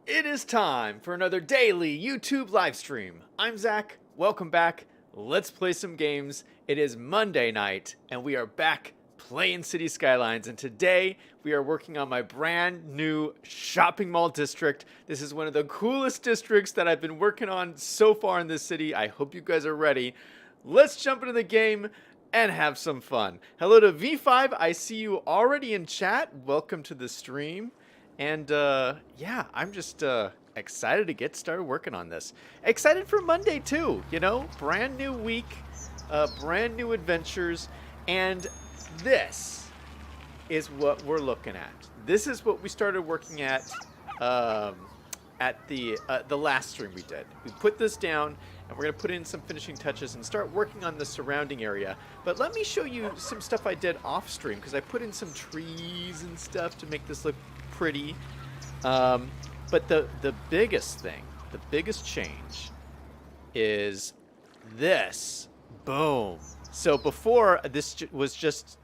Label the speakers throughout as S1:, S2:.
S1: It is time for another daily YouTube live stream. I'm Zach. Welcome back. Let's play some games. It is Monday night, and we are back playing City Skylines. And today we are working on my brand new shopping mall district. This is one of the coolest districts that I've been working on so far in this city. I hope you guys are ready. Let's jump into the game and have some fun. Hello to V5. I see you already in chat. Welcome to the stream. And yeah, I'm just excited to get started working on this. Excited for Monday too, you know? Brand new week, brand new adventures, and this is what we're looking at. This is what we started working at the last stream we did. We put this down, and we're gonna put in some finishing touches and start working on the surrounding area. But let me show you some stuff I did off stream, because I put in some trees and stuff to make this look pretty. But the biggest thing, the biggest change is this. Boom. So before this was just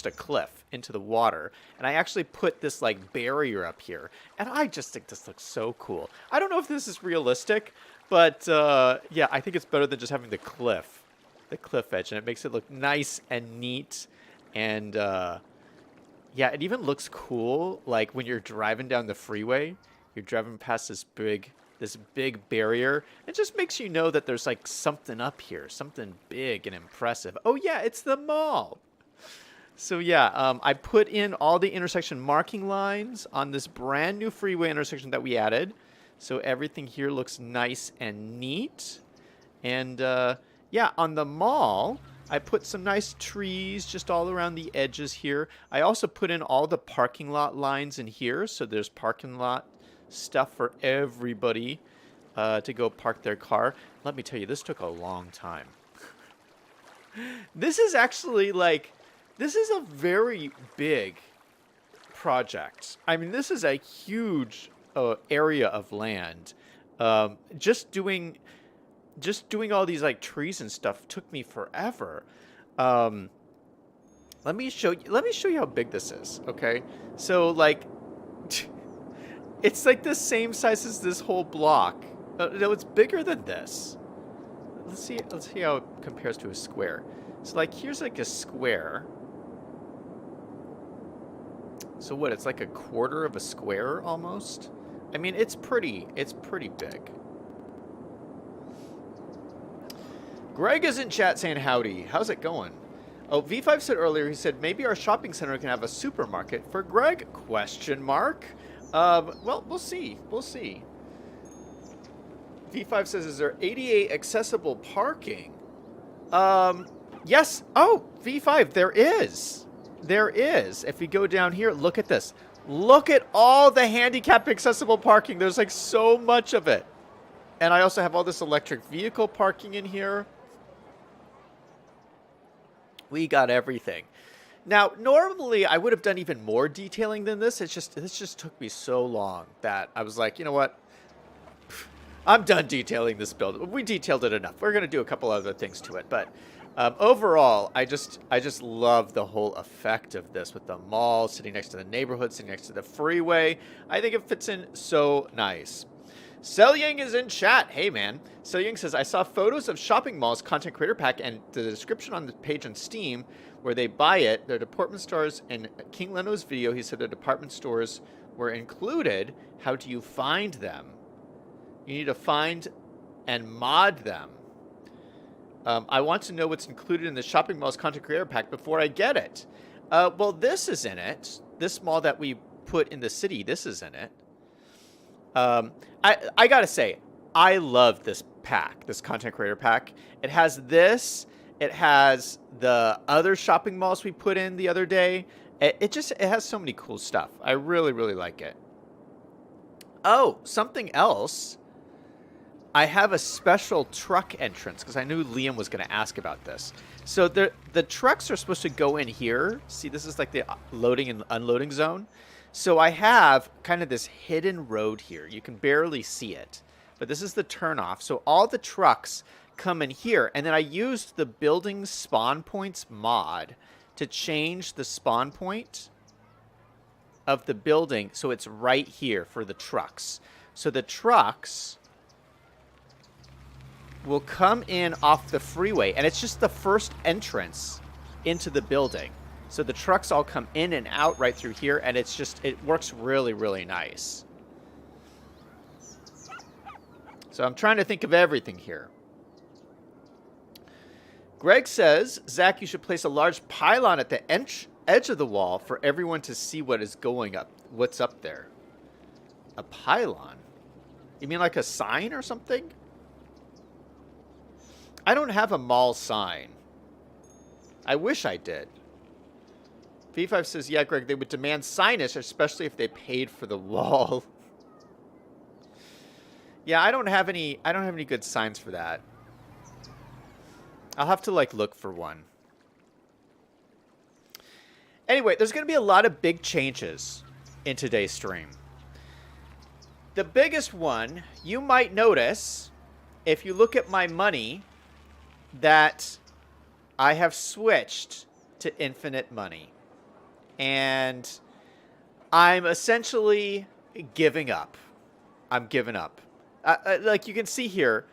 S1: a cliff into the water, and I actually put this like barrier up here, and I just think this looks so cool. I don't know if this is realistic, but yeah, I think it's better than just having the cliff edge, and it makes it look nice and neat. And yeah, it even looks cool, like when you're driving down the freeway, you're driving past this big barrier. It just makes you know that there's like something up here, something big and impressive. Oh yeah, it's the mall. So yeah, I put in all the intersection marking lines on this brand new freeway intersection that we added. So everything here looks nice and neat. And yeah, on the mall, I put some nice trees just all around the edges here. I also put in all the parking lot lines in here. So there's parking lot stuff for everybody to go park their car. Let me tell you, this took a long time. This is actually like, this is a very big project. I mean, this is a huge area of land. Just doing all these like trees and stuff took me forever. Let me show you how big this is. Okay, so like, it's like the same size as this whole block. No, it's bigger than this. Let's see how it compares to a square. So like, here's like a square. So what? It's like a quarter of a square almost. I mean, it's pretty big. Greg is in chat saying howdy. How's it going? Oh, V5 said earlier, he said, maybe our shopping center can have a supermarket for Greg? Question mark. Well, we'll see. We'll see. V5 says, is there ADA accessible parking? Yes. Oh, V5, there is. There is. If we go down here, look at this. Look at all the handicap accessible parking. There's like so much of it. And I also have all this electric vehicle parking in here. We got everything. Now, normally I would have done even more detailing than this. This just took me so long that I was like, you know what? I'm done detailing this build. We detailed it enough. We're going to do a couple other things to it. But overall, I just love the whole effect of this with the mall sitting next to the neighborhood, sitting next to the freeway. I think it fits in so nice. Selyang is in chat. Hey, man. Selyang says, I saw photos of shopping malls content creator pack and the description on the page on Steam where they buy it. Their department stores. In King Leno's video, he said the department stores were included. How do you find them? You need to find and mod them. I want to know what's included in the shopping mall's content creator pack before I get it. Well, this is in it. This mall that we put in the city, this is in it. I gotta say, I love this pack, this content creator pack. It has this. It has the other shopping malls we put in the other day. It has so many cool stuff. I really, really like it. Oh, something else. I have a special truck entrance because I knew Liam was going to ask about this. So the trucks are supposed to go in here. See, this is like the loading and unloading zone. So I have kind of this hidden road here. You can barely see it, but this is the turnoff. So all the trucks come in here, and then I used the building spawn points mod to change the spawn point of the building so it's right here for the trucks. So the trucks will come in off the freeway, and it's just the first entrance into the building. So the trucks all come in and out right through here, and it's just, it works really, really nice. So I'm trying to think of everything here. Greg says, Zach, you should place a large pylon at the edge of the wall for everyone to see what is going up, what's up there. A pylon? You mean like a sign or something? I don't have a mall sign. I wish I did. V5 says, yeah, Greg, they would demand signage, especially if they paid for the wall. Yeah, I don't have any good signs for that. I'll have to like look for one. Anyway, there's going to be a lot of big changes in today's stream. The biggest one, you might notice, if you look at my money, that I have switched to infinite money. And I'm essentially giving up. I'm giving up. Like you can see here,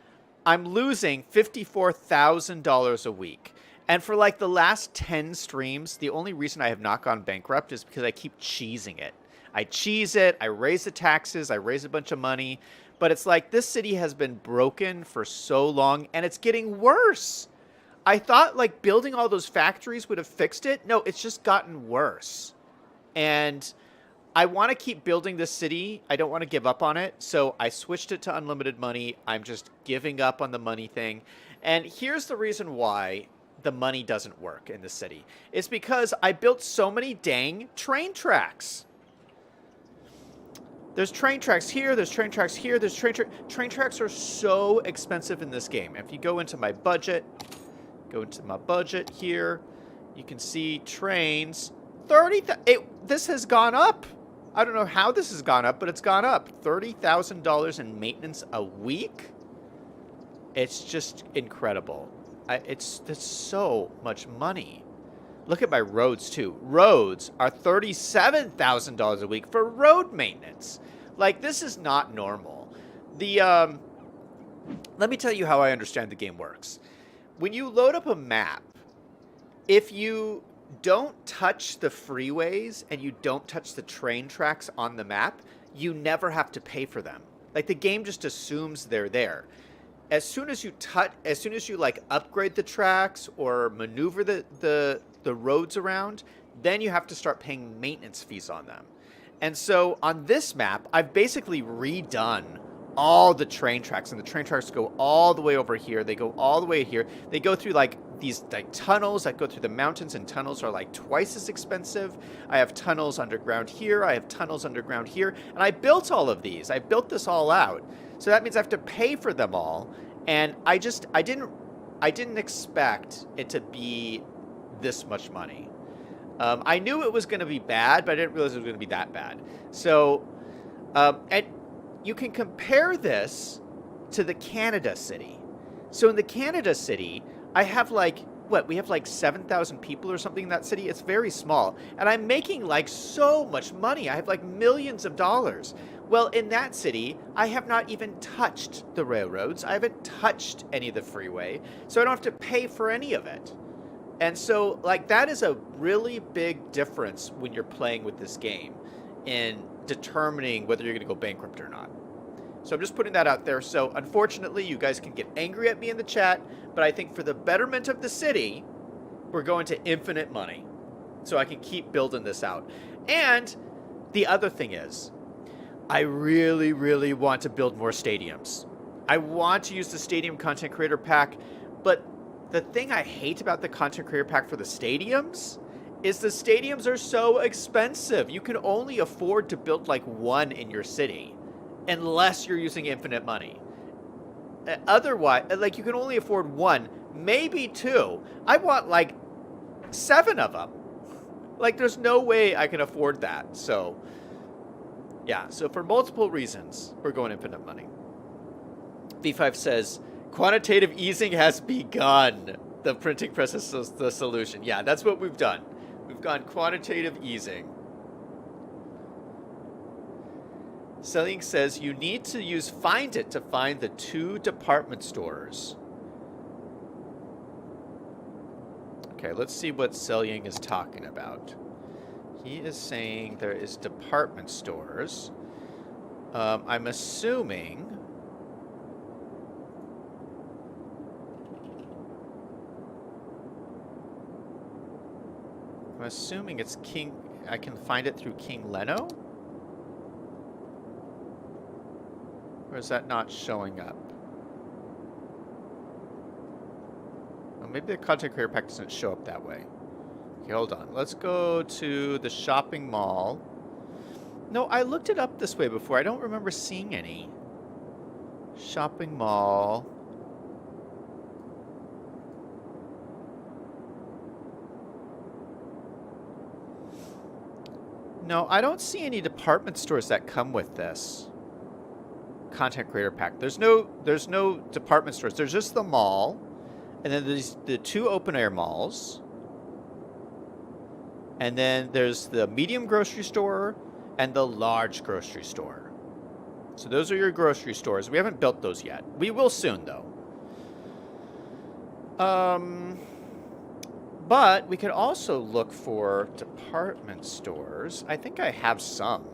S1: I'm losing $54,000 a week. And for like the last 10 streams, the only reason I have not gone bankrupt is because I keep cheesing it. I cheese it, I raise the taxes, I raise a bunch of money. But it's like this city has been broken for so long, and it's getting worse. I thought like building all those factories would have fixed it. No, it's just gotten worse. And I want to keep building this city. I don't want to give up on it. So I switched it to unlimited money. I'm just giving up on the money thing. And here's the reason why the money doesn't work in the city. It's because I built so many dang train tracks. There's train tracks here, there's train tracks here, there's train tracks are so expensive in this game. If you go into my budget, here, you can see trains. This has gone up. I don't know how this has gone up, but it's gone up. $30,000 in maintenance a week. It's just incredible. It's so much money. Look at my roads too. Roads are $37,000 a week for road maintenance. Like, this is not normal. Let me tell you how I understand the game works. When you load up a map, if you don't touch the freeways and you don't touch the train tracks on the map, you never have to pay for them. Like, the game just assumes they're there. As soon as you like upgrade the tracks or maneuver the roads around, then you have to start paying maintenance fees on them. And so on this map, I've basically redone all the train tracks, and the train tracks go all the way over here. They go all the way here. They go through like these like tunnels that go through the mountains, and tunnels are like twice as expensive. I have tunnels underground here. I have tunnels underground here. And I built all of these. I built this all out. So that means I have to pay for them all. And I didn't expect it to be this much money. I knew it was going to be bad, but I didn't realize it was going to be that bad. So, and you can compare this to the Canada city. So in the Canada city, I have like, we have like 7,000 people or something in that city. It's very small. And I'm making like so much money. I have like millions of dollars. Well, in that city, I have not even touched the railroads. I haven't touched any of the freeway. So I don't have to pay for any of it. And so, like, that is a really big difference when you're playing with this game in determining whether you're going to go bankrupt or not. So I'm just putting that out there. So, unfortunately, you guys can get angry at me in the chat, but I think for the betterment of the city, we're going to infinite money. So I can keep building this out. And the other thing is, I really, really want to build more stadiums. I want to use the Stadium Content Creator Pack, but the thing I hate about the Content Creator Pack for the stadiums is the stadiums are so expensive. You can only afford to build like one in your city unless you're using infinite money. Otherwise, like, you can only afford one, maybe two. I want like 7 of them. Like, there's no way I can afford that. So, yeah. So for multiple reasons, we're going infinite money. V5 says, quantitative easing has begun. The printing press is the solution. Yeah, that's what we've done. We've gone quantitative easing. Selling says you need to use Find It to find the 2 department stores. Okay, let's see what Selying is talking about. He is saying there is department stores. I'm assuming... it's King... I can find it through King Leno? Or is that not showing up? Well, maybe the content creator pack doesn't show up that way. Okay, hold on. Let's go to the shopping mall. No, I looked it up this way before. I don't remember seeing any. Shopping mall. No, I don't see any department stores that come with this content creator pack. There's no department stores. There's just the mall, and then there's the 2 open air malls, and then there's the medium grocery store and the large grocery store. So those are your grocery stores. We haven't built those yet. We will soon, though. But we could also look for department stores. I think I have some.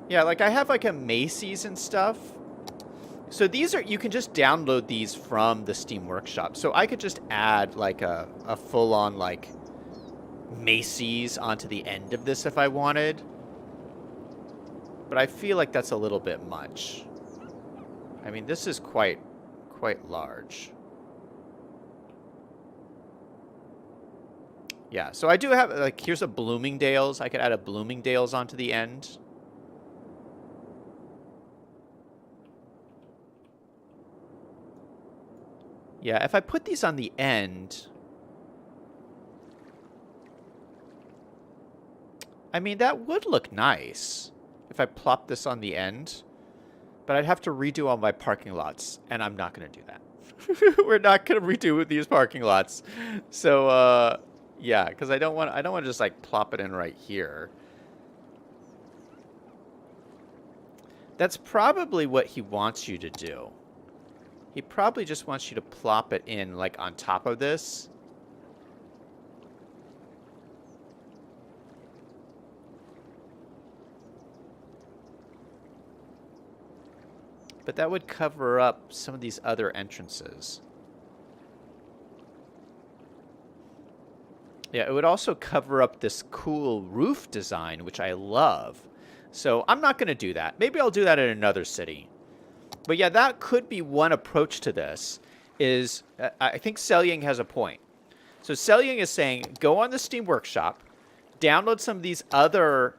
S1: Yeah, like I have like a Macy's and stuff. So these are, you can just download these from the Steam Workshop. So I could just add like a full-on like Macy's onto the end of this if I wanted. But I feel like that's a little bit much. I mean, this is quite large. Yeah, so I do have, like, here's a Bloomingdale's. I could add a Bloomingdale's onto the end. Yeah, if I put these on the end... I mean, that would look nice if I plop this on the end. But I'd have to redo all my parking lots, and I'm not going to do that. We're not going to redo these parking lots. So, yeah, because I don't want to just, like, plop it in right here. That's probably what he wants you to do. He probably just wants you to plop it in, like, on top of this. But that would cover up some of these other entrances. Yeah, it would also cover up this cool roof design, which I love. So I'm not going to do that. Maybe I'll do that in another city. But yeah, that could be one approach to this. Is I think Selying has a point. So Selying is saying, go on the Steam Workshop, download some of these other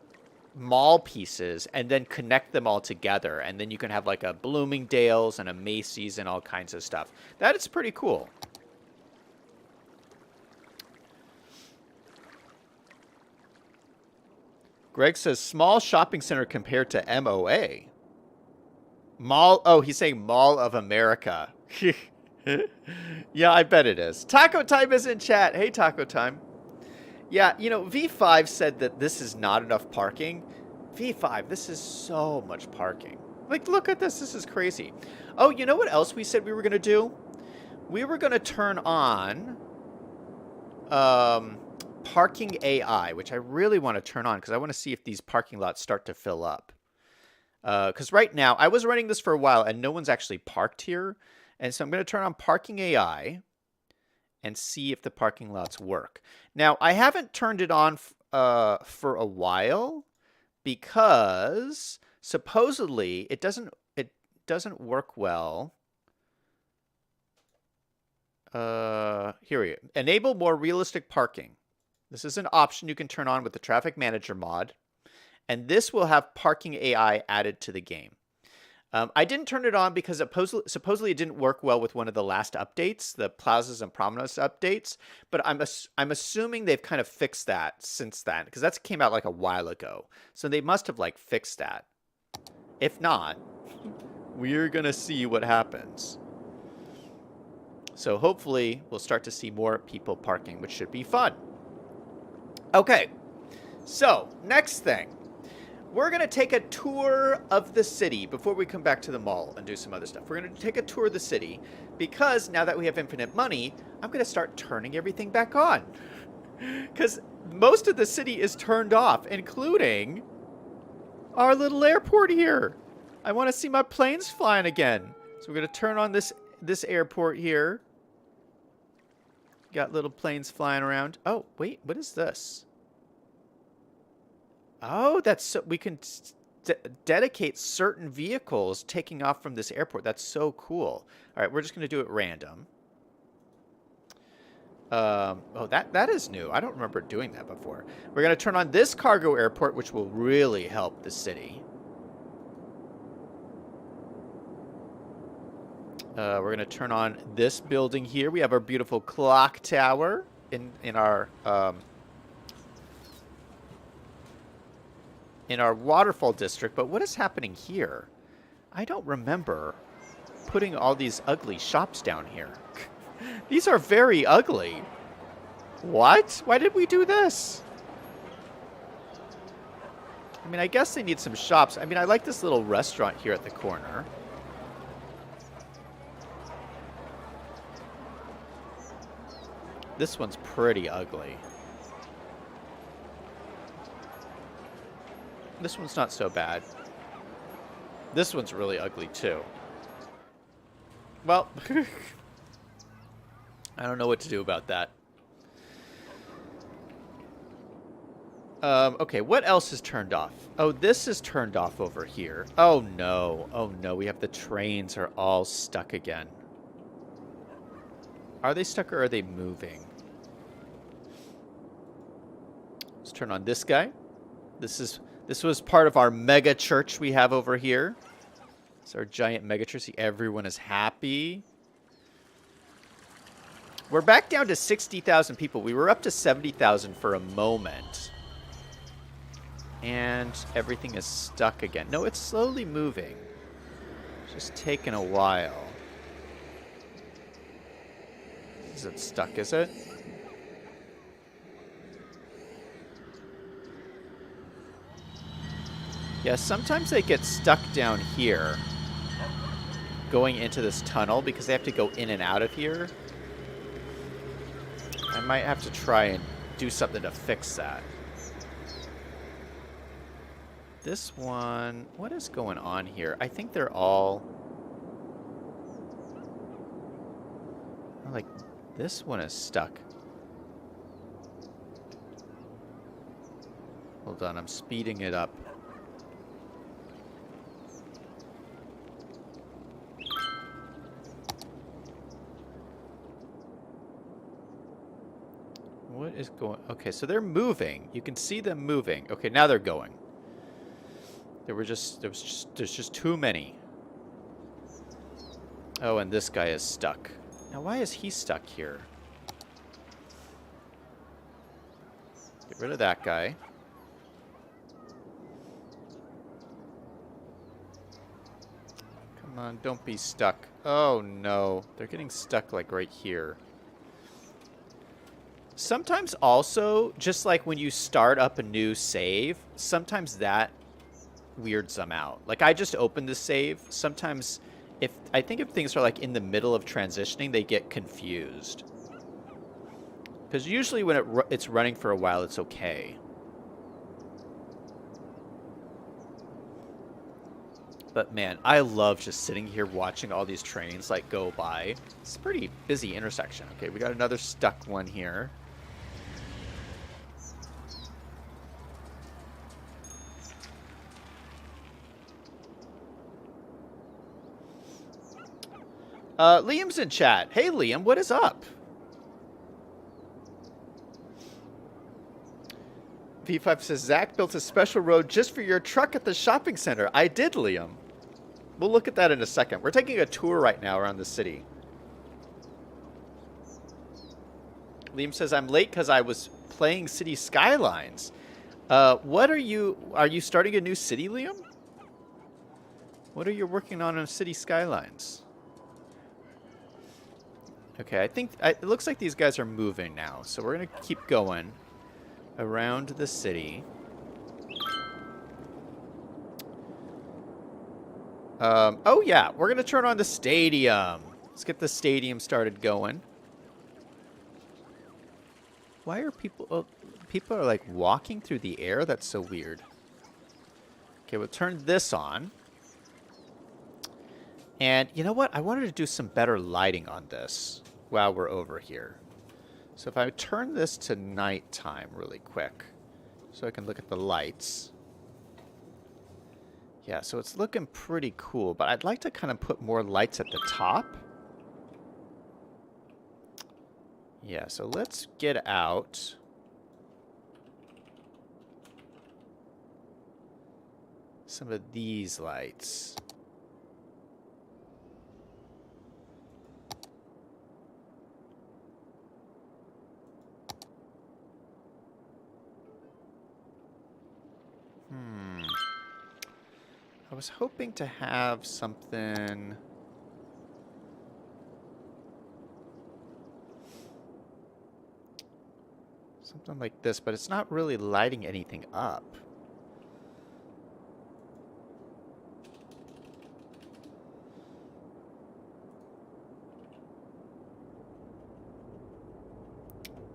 S1: mall pieces, and then connect them all together. And then you can have like a Bloomingdale's and a Macy's and all kinds of stuff. That is pretty cool. Greg says, small shopping center compared to MOA. Mall, oh, he's saying Mall of America. Yeah, I bet it is. Taco Time is in chat. Hey, Taco Time. Yeah, you know, V5 said that this is not enough parking. V5, this is so much parking. Like, look at this. This is crazy. Oh, you know what else we said we were going to do? We were going to turn on parking AI, which I really want to turn on because I want to see if these parking lots start to fill up. Because right now, I was running this for a while and no one's actually parked here. And so I'm going to turn on parking AI and see if the parking lots work. Now, I haven't turned it on for a while because supposedly it doesn't work well. Here we go. Enable more realistic parking. This is an option you can turn on with the Traffic Manager mod. And this will have parking AI added to the game. I didn't turn it on because supposedly it didn't work well with one of the last updates, the Plazas and Promenades updates. But I'm assuming they've kind of fixed that since then, because that came out like a while ago. So they must have like fixed that. If not, we're gonna see what happens. So hopefully we'll start to see more people parking, which should be fun. Okay, so next thing. We're going to take a tour of the city before we come back to the mall and do some other stuff. We're going to take a tour of the city because now that we have infinite money, I'm going to start turning everything back on. Because most of the city is turned off, including our little airport here. I want to see my planes flying again. So we're going to turn on this airport here. Got little planes flying around. Oh, wait, what is this? Oh, that's so we can dedicate certain vehicles taking off from this airport. That's so cool. All right, we're just going to do it random. Oh, that is new. I don't remember doing that before. We're going to turn on this cargo airport, which will really help the city. We're going to turn on this building here. We have our beautiful clock tower in our waterfall district, but what is happening here? I don't remember putting all these ugly shops down here. These are very ugly. What? Why did we do this? I mean, I guess they need some shops. I mean, I like this little restaurant here at the corner. This one's pretty ugly. This one's not so bad. This one's really ugly, too. Well, I don't know what to do about that. Okay, what else is turned off? Oh, this is turned off over here. Oh, no. Oh, no. We have the trains are all stuck again. Are they stuck or are they moving? Let's turn on this guy. This was part of our mega church we have over here. It's our giant mega church. See, everyone is happy. We're back down to 60,000 people. We were up to 70,000 for a moment. And everything is stuck again. No, it's slowly moving. It's just taking a while. Is it stuck, is it? Yeah, sometimes they get stuck down here going into this tunnel because they have to go in and out of here. I might have to try and do something to fix that. This one, what is going on here? I think they're all... Like, this one is stuck. Hold on, I'm speeding it up. What is going... Okay, so they're moving. You can see them moving. Okay, now they're going. There's just too many. Oh, and this guy is stuck. Now, why is he stuck here? Get rid of that guy. Come on, don't be stuck. Oh, no. They're getting stuck, like, right here. Sometimes also, just like when you start up a new save, sometimes that weirds them out. Like, I just opened the save. Sometimes, I think if things are like in the middle of transitioning, they get confused. Because usually when it's running for a while, it's okay. But man, I love just sitting here watching all these trains like go by. It's a pretty busy intersection. Okay, we got another stuck one here. Liam's in chat. Hey, Liam, what is up? V5 says, Zach built a special road just for your truck at the shopping center. I did, Liam. We'll look at that in a second. We're taking a tour right now around the city. Liam says, I'm late because I was playing City Skylines. What are you starting a new city, Liam? What are you working on City Skylines? Okay, I think it looks like these guys are moving now, so we're going to keep going around the city. Oh yeah, we're gonna turn on the stadium. Let's get the stadium started going. Why are people... Oh, people are like walking through the air? That's so weird. Okay, we'll turn this on. And you know what? I wanted to do some better lighting on this while we're over here. So if I turn this to nighttime really quick, so I can look at the lights. Yeah, so it's looking pretty cool, but I'd like to kind of put more lights at the top. Yeah, so let's get out some of these lights. I was hoping to have something... something like this, but it's not really lighting anything up.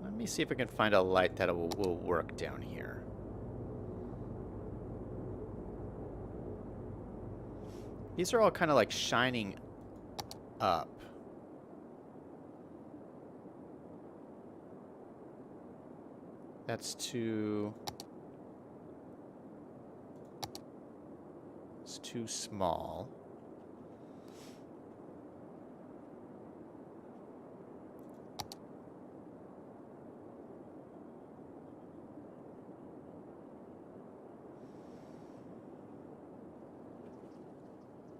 S1: Let me see if I can find a light that will work down here. These are all kind of like shining up. That's too... it's too small.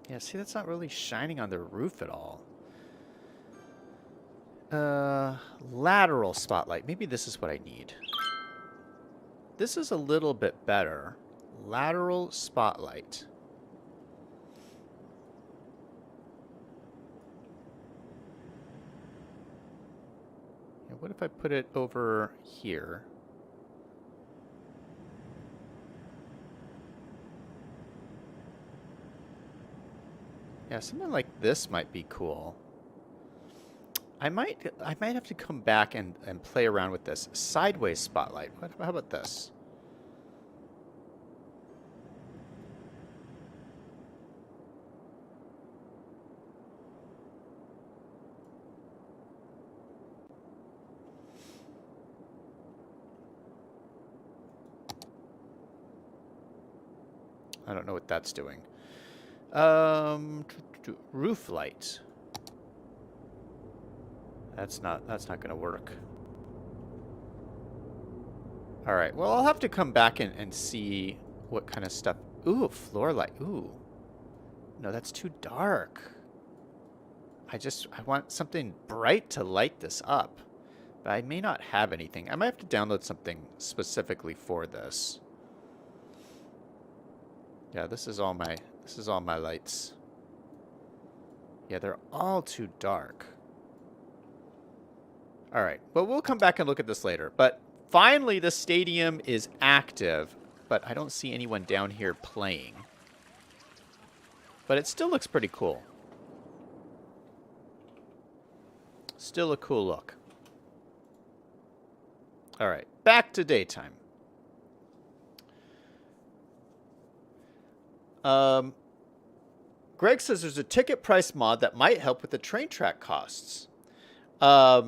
S1: Yeah, see, that's not really shining on the roof at all. Lateral spotlight. Maybe this is what I need. This is a little bit better. Lateral spotlight. Yeah, what if I put it over here? Yeah, something like this might be cool. I might have to come back and play around with this. Sideways spotlight. How about this? I don't know what that's doing. Roof light. That's not going to work. All right. Well, I'll have to come back and see what kind of stuff. Ooh, floor light. Ooh. No, that's too dark. I want something bright to light this up. But I may not have anything. I might have to download something specifically for this. Yeah, this is all my lights. Yeah, they're all too dark. All right. Well, we'll come back and look at this later. But finally, the stadium is active. But I don't see anyone down here playing. But it still looks pretty cool. Still a cool look. All right. Back to daytime. Greg says there's a ticket price mod that might help with the train track costs. Yeah,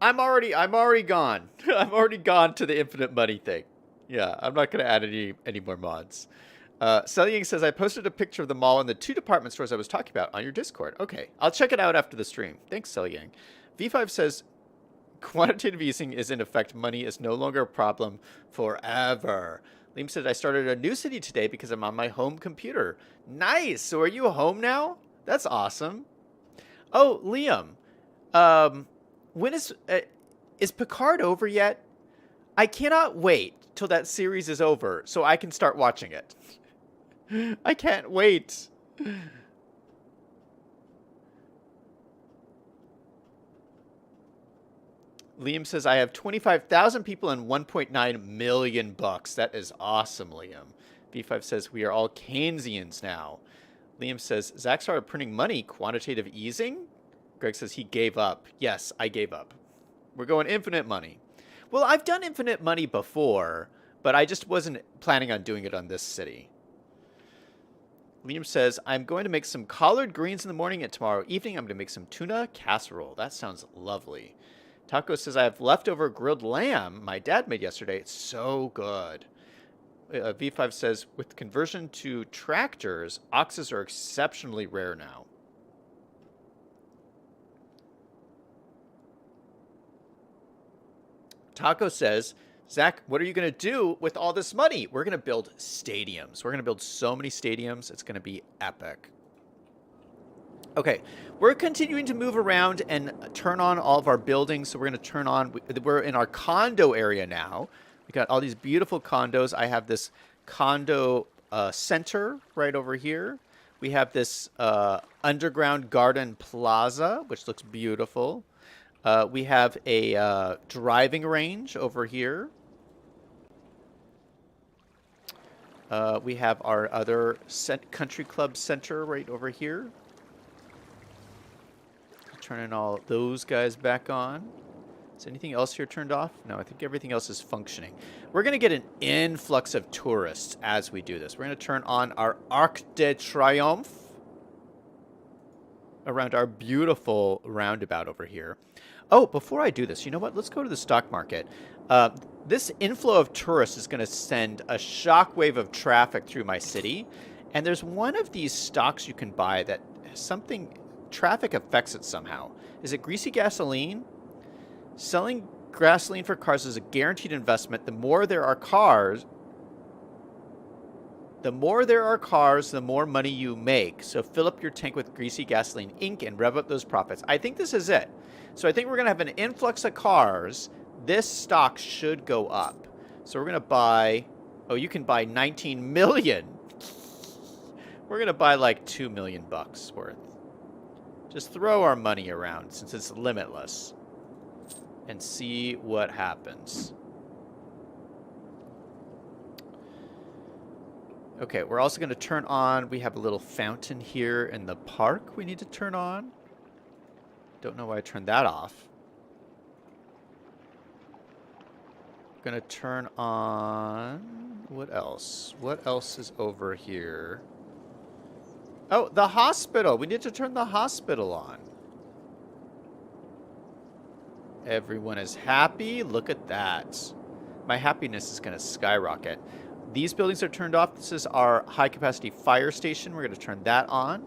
S1: I'm already gone. I'm already gone to the infinite money thing. Yeah, I'm not going to add any more mods. Selling says I posted a picture of the mall and the 2 department stores I was talking about on your Discord. Okay, I'll check it out after the stream. Thanks, Selling. V5 says quantitative easing is in effect. Money is no longer a problem forever. Liam said I started a new city today because I'm on my home computer. Nice. So are you home now? That's awesome. Oh, Liam. When is Picard over yet? I cannot wait till that series is over so I can start watching it. I can't wait. Liam says, I have 25,000 people and 1.9 million bucks. That is awesome, Liam. V5 says, we are all Keynesians now. Liam says, Zach started printing money. Quantitative easing? Greg says he gave up. Yes, I gave up. We're going infinite money. Well, I've done infinite money before, but I just wasn't planning on doing it on this city. Liam says, I'm going to make some collard greens in the morning, and tomorrow evening I'm going to make some tuna casserole. That sounds lovely. Taco says, I have leftover grilled lamb my dad made yesterday. It's so good. V5 says, with conversion to tractors, oxes are exceptionally rare now. Taco says, Zach, what are you going to do with all this money? We're going to build stadiums. We're going to build so many stadiums. It's going to be epic. Okay, we're continuing to move around and turn on all of our buildings. So we're going to turn on, we're in our condo area now. We got all these beautiful condos. I have this condo center right over here. We have this underground garden plaza, which looks beautiful. We have a driving range over here. We have our other country club center right over here. Turning all those guys back on. Is anything else here turned off? No, I think everything else is functioning. We're going to get an influx of tourists as we do this. We're going to turn on our Arc de Triomphe around our beautiful roundabout over here. Oh, before I do this, you know what? Let's go to the stock market. This inflow of tourists is going to send a shockwave of traffic through my city. And there's one of these stocks you can buy that something, traffic affects it somehow. Is it greasy gasoline? Selling gasoline for cars is a guaranteed investment. The more there are cars, the more money you make. So fill up your tank with greasy gasoline Inc. and rev up those profits. I think this is it. So I think we're going to have an influx of cars. This stock should go up. So we're going to buy, oh, you can buy 19 million. We're going to buy like 2 million bucks worth. Just throw our money around since it's limitless and see what happens. Okay, we're also going to turn on, we have a little fountain here in the park we need to turn on. Don't know why I turned that off. Going to turn on, what else? What else is over here? Oh, the hospital. We need to turn the hospital on. Everyone is happy. Look at that. My happiness is going to skyrocket. These buildings are turned off. This is our high-capacity fire station. We're going to turn that on.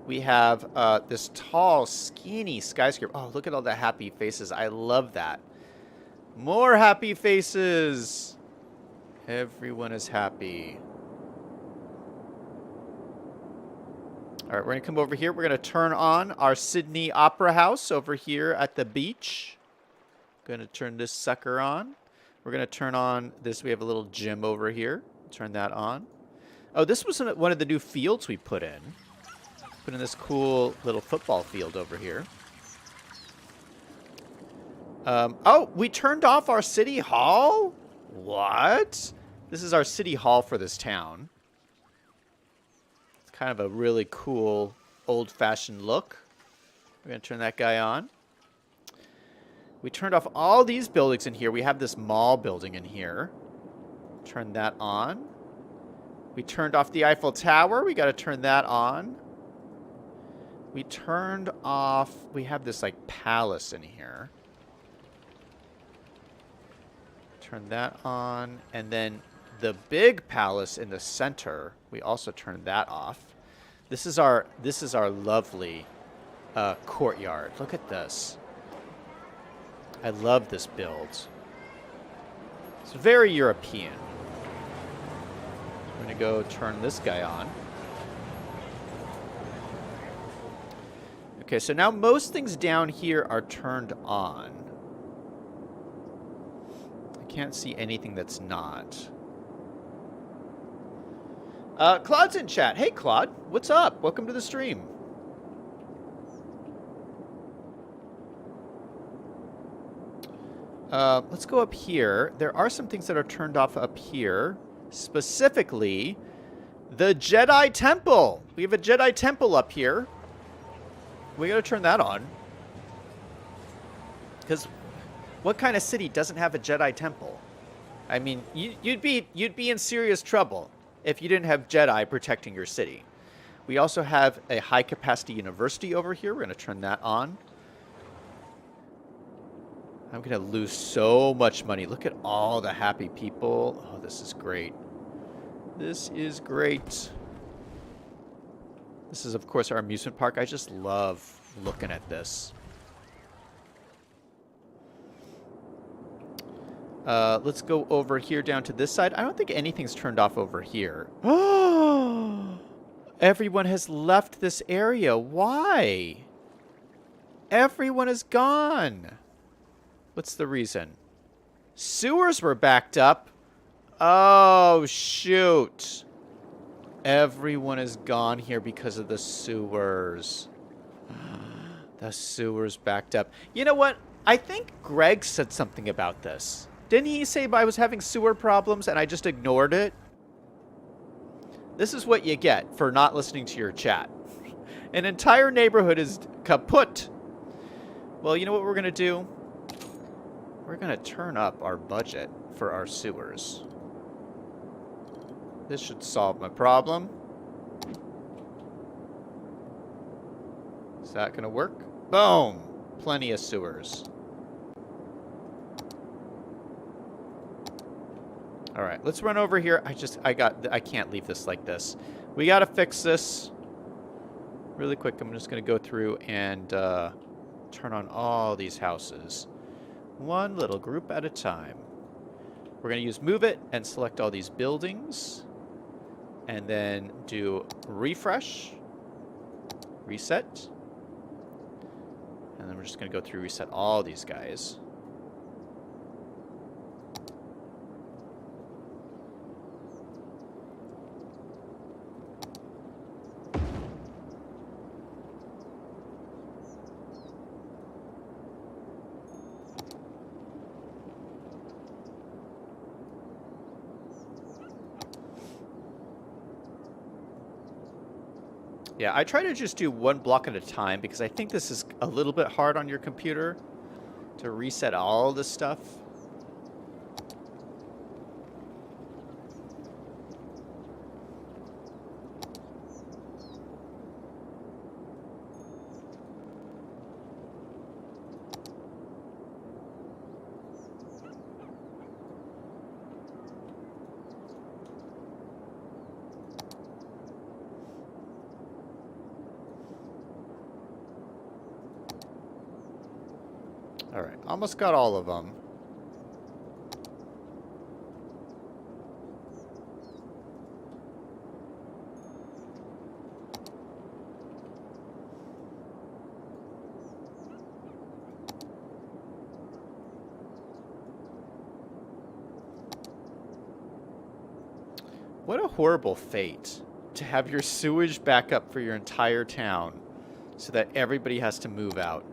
S1: We have this tall, skinny skyscraper. Oh, look at all the happy faces. I love that. More happy faces. Everyone is happy. All right, we're going to come over here. We're going to turn on our Sydney Opera House over here at the beach. Going to turn this sucker on. We're going to turn on this. We have a little gym over here. Turn that on. Oh, this was one of the new fields we put in. Put in this cool little football field over here. Oh, we turned off our city hall? What? This is our city hall for this town. It's kind of a really cool old-fashioned look. We're going to turn that guy on. We turned off all these buildings in here. We have this mall building in here. Turn that on. We turned off the Eiffel Tower. We got to turn that on. We turned off... We have this, like, palace in here. Turn that on. And then the big palace in the center, we also turned that off. This is our lovely courtyard. Look at this. I love this build. It's very European. I'm going to go turn this guy on. Okay, so now most things down here are turned on. I can't see anything that's not. Claude's in chat. Hey, Claude. What's up? Welcome to the stream. Let's go up here. There are some things that are turned off up here. Specifically, the Jedi Temple. We have a Jedi Temple up here. We got to turn that on. Because what kind of city doesn't have a Jedi Temple? I mean, you'd be in serious trouble if you didn't have Jedi protecting your city. We also have a high-capacity university over here. We're going to turn that on. I'm going to lose so much money. Look at all the happy people. Oh, this is great. This is great. This is, of course, our amusement park. I just love looking at this. Let's go over here down to this side. I don't think anything's turned off over here. Oh! Everyone has left this area. Why? Everyone is gone. What's the reason? Sewers were backed up. Oh, shoot. Everyone is gone here because of the sewers. The sewers backed up. You know what? I think Greg said something about this. Didn't he say I was having sewer problems and I just ignored it? This is what you get for not listening to your chat. An entire neighborhood is kaput. Well, you know what we're going to do? We're going to turn up our budget for our sewers. This should solve my problem. Is that going to work? Boom! Plenty of sewers. All right, let's run over here. I can't leave this like this. We got to fix this really quick. I'm just going to go through and turn on all these houses. One little group at a time. We're going to use move it and select all these buildings. And then do refresh, reset. And then we're just going to go through reset all these guys. Yeah, I try to just do one block at a time because I think this is a little bit hard on your computer to reset all this stuff. All right, almost got all of them. What a horrible fate to have your sewage back up for your entire town so that everybody has to move out.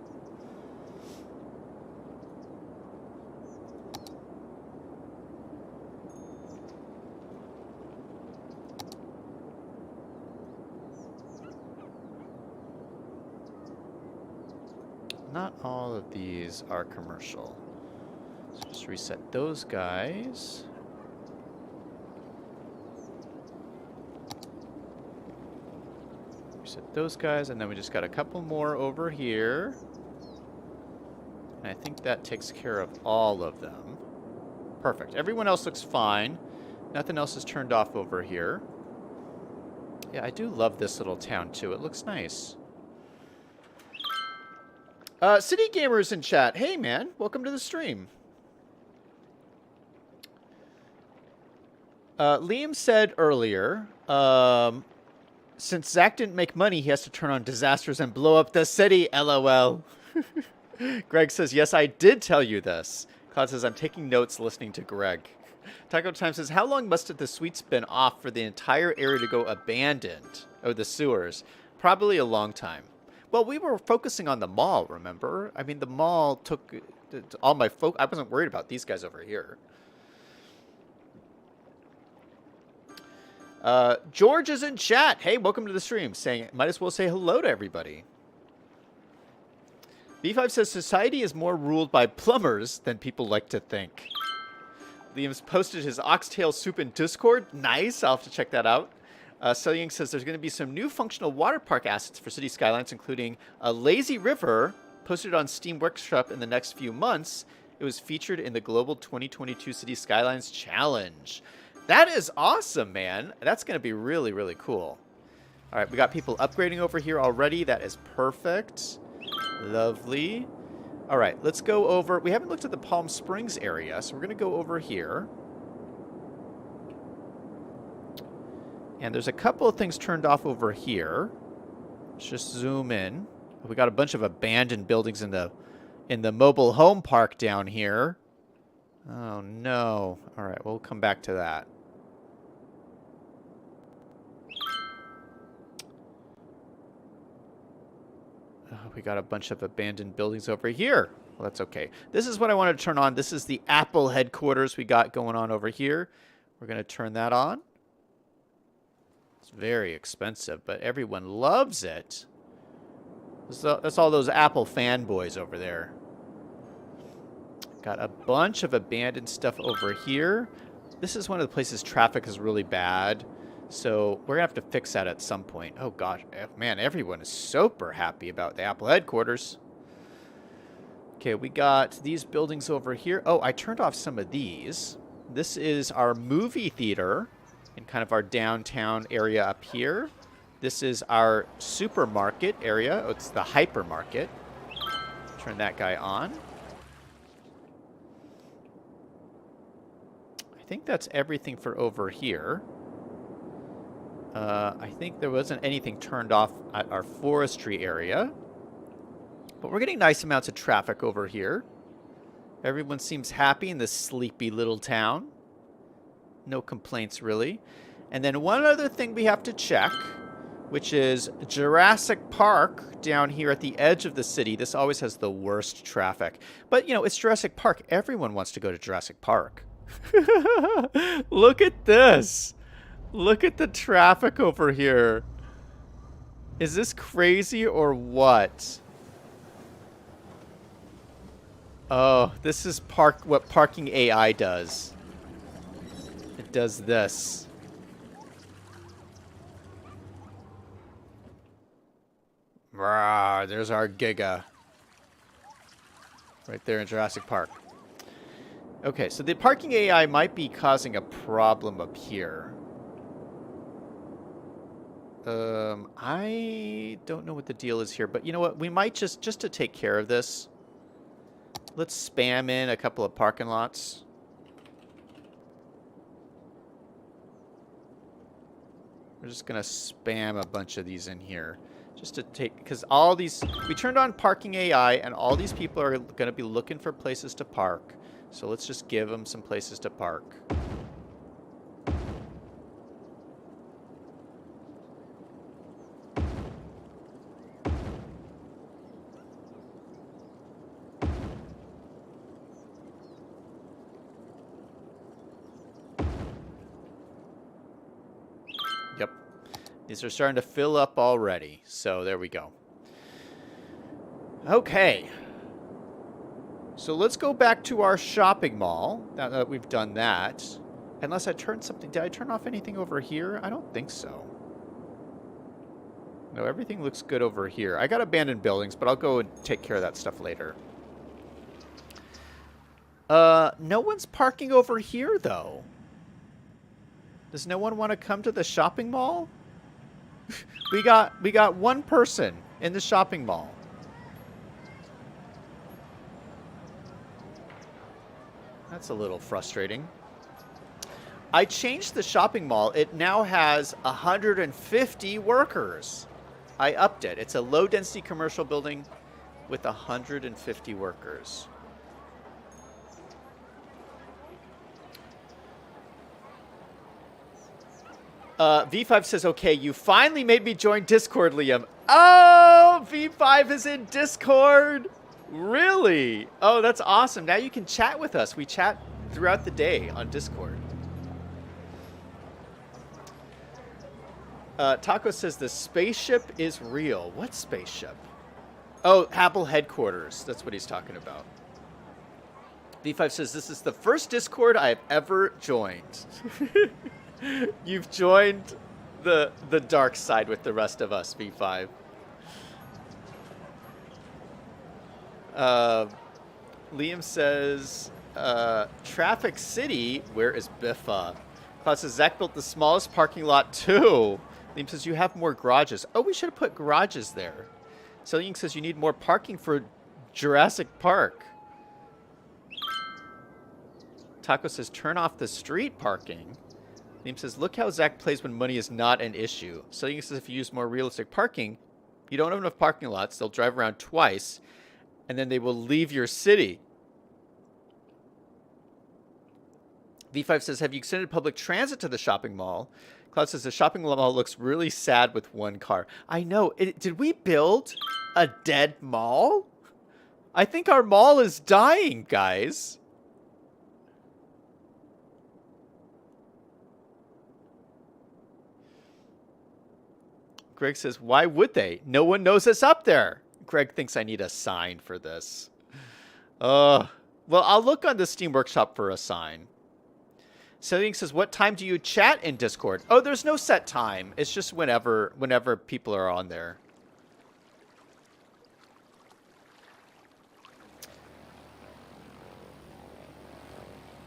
S1: Not all of these are commercial. So just reset those guys. Reset those guys, and then we just got a couple more over here. And I think that takes care of all of them. Perfect. Everyone else looks fine. Nothing else is turned off over here. Yeah, I do love this little town, too. It looks nice. City Gamers in chat. Hey, man. Welcome to the stream. Liam said earlier, since Zach didn't make money, he has to turn on disasters and blow up the city. LOL. Greg says, yes, I did tell you this. Cloud says, I'm taking notes listening to Greg. Taco Time says, how long must have the suites been off for the entire area to go abandoned? Oh, the sewers. Probably a long time. Well, we were focusing on the mall, remember? I mean, the mall took all my folk. I wasn't worried about these guys over here. George is in chat. Hey, welcome to the stream. Saying, might as well say hello to everybody. B5 says society is more ruled by plumbers than people like to think. Liam's posted his oxtail soup in Discord. Nice. I'll have to check that out. Selying says there's going to be some new functional water park assets for City Skylines, including a lazy river posted on Steam Workshop in the next few months. It was featured in the Global 2022 City Skylines Challenge. That is awesome, man. That's going to be really, really cool. All right, we got people upgrading over here already. That is perfect. Lovely. All right, let's go over. We haven't looked at the Palm Springs area, so we're going to go over here. And there's a couple of things turned off over here. Let's just zoom in. We got a bunch of abandoned buildings in the mobile home park down here. Oh, no. All right, we'll come back to that. Oh, we got a bunch of abandoned buildings over here. Well, that's okay. This is what I wanted to turn on. This is the Apple headquarters we got going on over here. We're going to turn that on. It's very expensive, but everyone loves it. That's all those Apple fanboys over there. Got a bunch of abandoned stuff over here. This is one of the places traffic is really bad. So we're going to have to fix that at some point. Oh, gosh. Man, everyone is super happy about the Apple headquarters. Okay, we got these buildings over here. Oh, I turned off some of these. This is our movie theater in kind of our downtown area up here. This is our supermarket area. Oh, it's the hypermarket. Turn that guy on. I think that's everything for over here. I think there wasn't anything turned off at our forestry area. But we're getting nice amounts of traffic over here. Everyone seems happy in this sleepy little town. No complaints, really. And then one other thing we have to check, which is Jurassic Park down here at the edge of the city. This always has the worst traffic. But, you know, it's Jurassic Park. Everyone wants to go to Jurassic Park. Look at this. Look at the traffic over here. Is this crazy or what? Oh, this is what parking AI does. It does this. Rawr, there's our Giga. Right there in Jurassic Park. Okay, so the parking AI might be causing a problem up here. I don't know what the deal is here, but you know what? We might just to take care of this, let's spam in a couple of parking lots. We're just going to spam a bunch of these in here. Just to take, because all these, we turned on parking AI, and all these people are going to be looking for places to park. So let's just give them some places to park. Yep. These are starting to fill up already. So there we go. Okay. So let's go back to our shopping mall, now that we've done that. Unless I turned something. Did I turn off anything over here? I don't think so. No, everything looks good over here. I got abandoned buildings, but I'll go and take care of that stuff later. No one's parking over here, though. Does no one want to come to the shopping mall? We got one person in the shopping mall. That's a little frustrating. I changed the shopping mall. It now has 150 workers. I upped it. It's a low-density commercial building with 150 workers. V5 says, okay, you finally made me join Discord, Liam. Oh, V5 is in Discord. Really? Oh, that's awesome. Now you can chat with us. We chat throughout the day on Discord. Taco says the spaceship is real. What spaceship? Oh, Apple headquarters. That's what he's talking about. V5 says this is the first Discord I have ever joined. You've joined the dark side with the rest of us, V5. Liam says, Traffic City, where is Biffa? Cloud says, Zach built the smallest parking lot too. Liam says, you have more garages. Oh, we should have put garages there. Celine says, you need more parking for Jurassic Park. Taco says, turn off the street parking. Liam says, look how Zach plays when money is not an issue. Celine says, if you use more realistic parking, you don't have enough parking lots. They'll drive around twice, and then they will leave your city. V5 says, have you extended public transit to the shopping mall? Cloud says, the shopping mall looks really sad with one car. I know. Did we build a dead mall? I think our mall is dying, guys. Greg says, why would they? No one knows it's up there. Greg thinks I need a sign for this. Well, I'll look on the Steam Workshop for a sign. Celine says, what time do you chat in Discord? Oh, there's no set time. It's just whenever people are on there.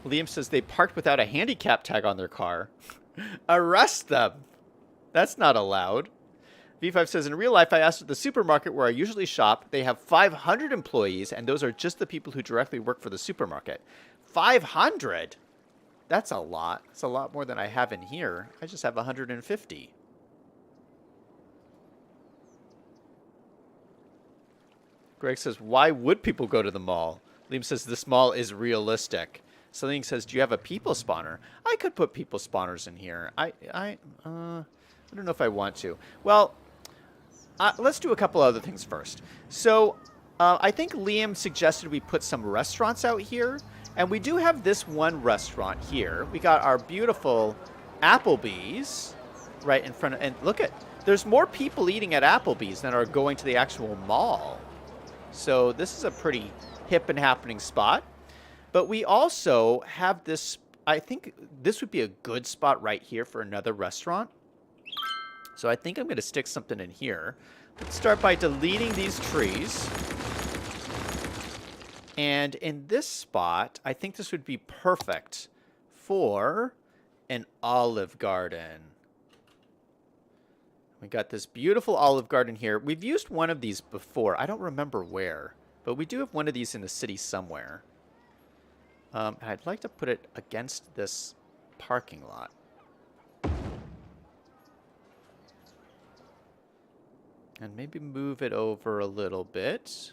S1: Liam says they parked without a handicap tag on their car. Arrest them. That's not allowed. V5 says, in real life, I asked at the supermarket where I usually shop. They have 500 employees, and those are just the people who directly work for the supermarket. 500? That's a lot. It's a lot more than I have in here. I just have 150. Greg says, why would people go to the mall? Liam says, this mall is realistic. Celine says, do you have a people spawner? I could put people spawners in here. I don't know if I want to. Well, let's do a couple other things first. So I think Liam suggested we put some restaurants out here. And we do have this one restaurant here. We got our beautiful Applebee's right in front of... And look at... There's more people eating at Applebee's than are going to the actual mall. So this is a pretty hip and happening spot. But we also have this... I think this would be a good spot right here for another restaurant. So I think I'm going to stick something in here. Let's start by deleting these trees. And in this spot, I think this would be perfect for an Olive Garden. We got this beautiful Olive Garden here. We've used one of these before. I don't remember where, but we do have one of these in the city somewhere. And I'd like to put it against this parking lot. And maybe move it over a little bit.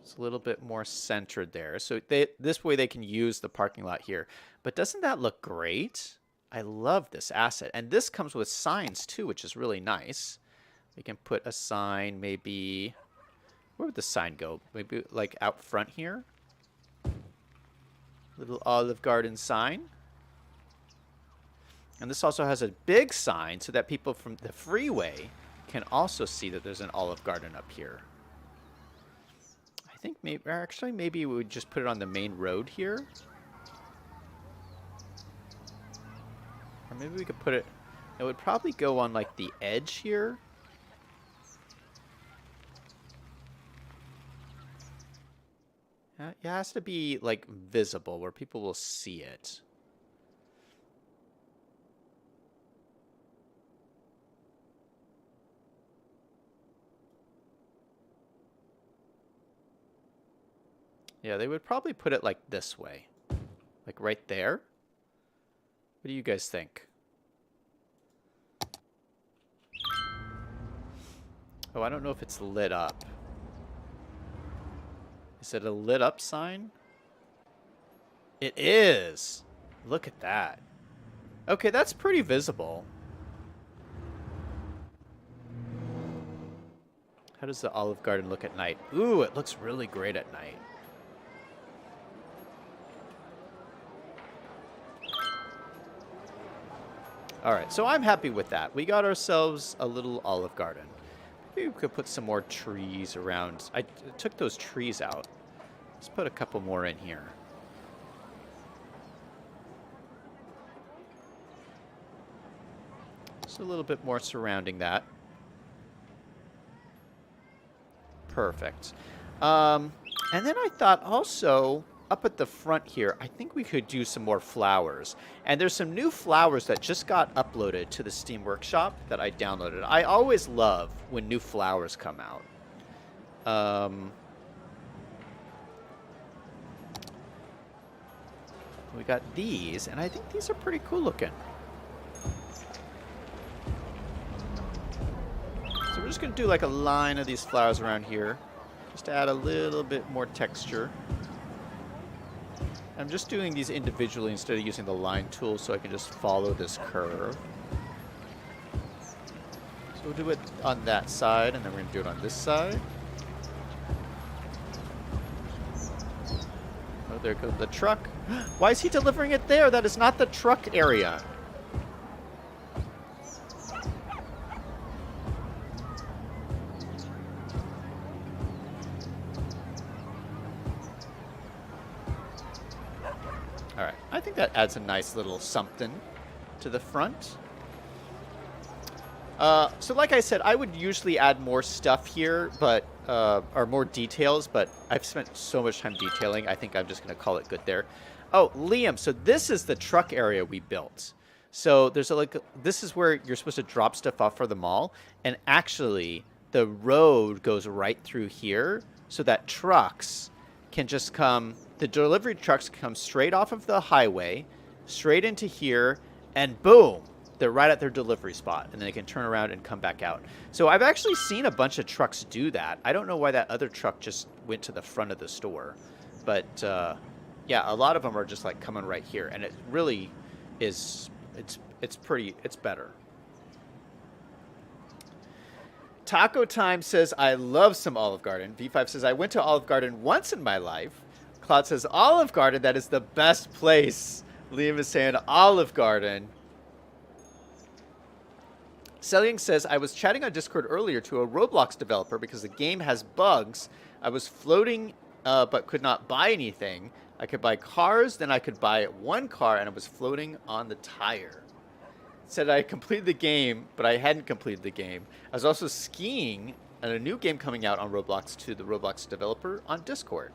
S1: It's a little bit more centered there. So this way they can use the parking lot here. But doesn't that look great? I love this asset. And this comes with signs too, which is really nice. We can put a sign maybe... Where would the sign go? Maybe like out front here? Little Olive Garden sign. And this also has a big sign so that people from the freeway can also see that there's an Olive Garden up here. I think maybe we would just put it on the main road here. Or maybe we could put it... It would probably go on like the edge here. It has to be like visible where people will see it. Yeah, they would probably put it like this way. Like right there. What do you guys think? Oh, I don't know if it's lit up. Is it a lit up sign? It is. Look at that. Okay, that's pretty visible. How does the Olive Garden look at night? Ooh, it looks really great at night. All right, so I'm happy with that. We got ourselves a little Olive Garden. Maybe we could put some more trees around. I took those trees out. Let's put a couple more in here. Just a little bit more surrounding that. Perfect. And then I thought also, up at the front here, I think we could do some more flowers. And there's some new flowers that just got uploaded to the Steam Workshop that I downloaded. I always love when new flowers come out. We got these, and I think these are pretty cool looking. So we're just going to do like a line of these flowers around here, just to add a little bit more texture. I'm just doing these individually instead of using the line tool so I can just follow this curve. So we'll do it on that side, and then we're going to do it on this side. Oh, there goes the truck. Why is he delivering it there? That is not the truck area. All right, I think that adds a nice little something to the front. So like I said, I would usually add more stuff here, but or more details, but I've spent so much time detailing, I think I'm just going to call it good there. Oh, Liam, so this is the truck area we built. So there's this is where you're supposed to drop stuff off for the mall, and actually the road goes right through here so that trucks can just come, the delivery trucks come straight off of the highway, straight into here, and boom, they're right at their delivery spot, and then they can turn around and come back out. So I've actually seen a bunch of trucks do that. I don't know why that other truck just went to the front of the store, but yeah, a lot of them are just like coming right here, and it really is, it's better. Taco Time says, I love some Olive Garden. V5 says, I went to Olive Garden once in my life. Cloud says, Olive Garden, that is the best place. Liam is saying, Olive Garden. Selling says, I was chatting on Discord earlier to a Roblox developer because the game has bugs. I was floating, but could not buy anything. I could buy cars, then I could buy one car, and I was floating on the tire. Said I completed the game, but I hadn't completed the game. I was also skiing at a new game coming out on Roblox to the Roblox developer on Discord.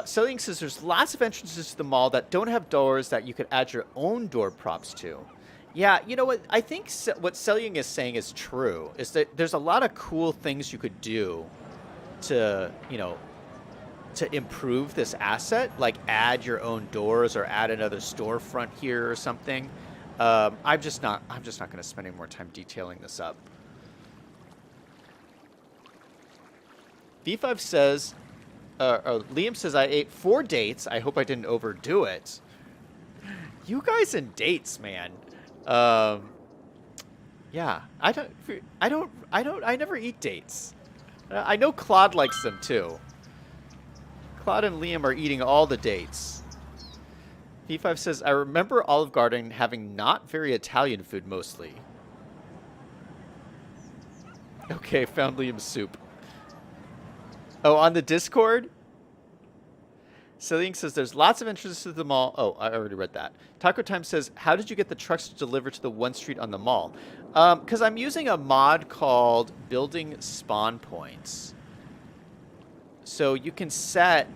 S1: Selling says there's lots of entrances to the mall that don't have doors that you could add your own door props to. Yeah, you know what? I think what Selling is saying is true, is that there's a lot of cool things you could do to, you know, to improve this asset, like add your own doors or add another storefront here or something. I'm just not going to spend any more time detailing this up. V5 says, Liam says, I ate 4 dates. I hope I didn't overdo it. You guys and dates, man. Yeah, I never eat dates. I know Claude likes them too. Claude and Liam are eating all the dates. V5 says, I remember Olive Garden having not very Italian food mostly. Okay, found Liam's soup. Oh, on the Discord? Celine says, there's lots of entrances to the mall. Oh, I already read that. Taco Time says, how did you get the trucks to deliver to the one street on the mall? Because I'm using a mod called Building Spawn Points. So you can set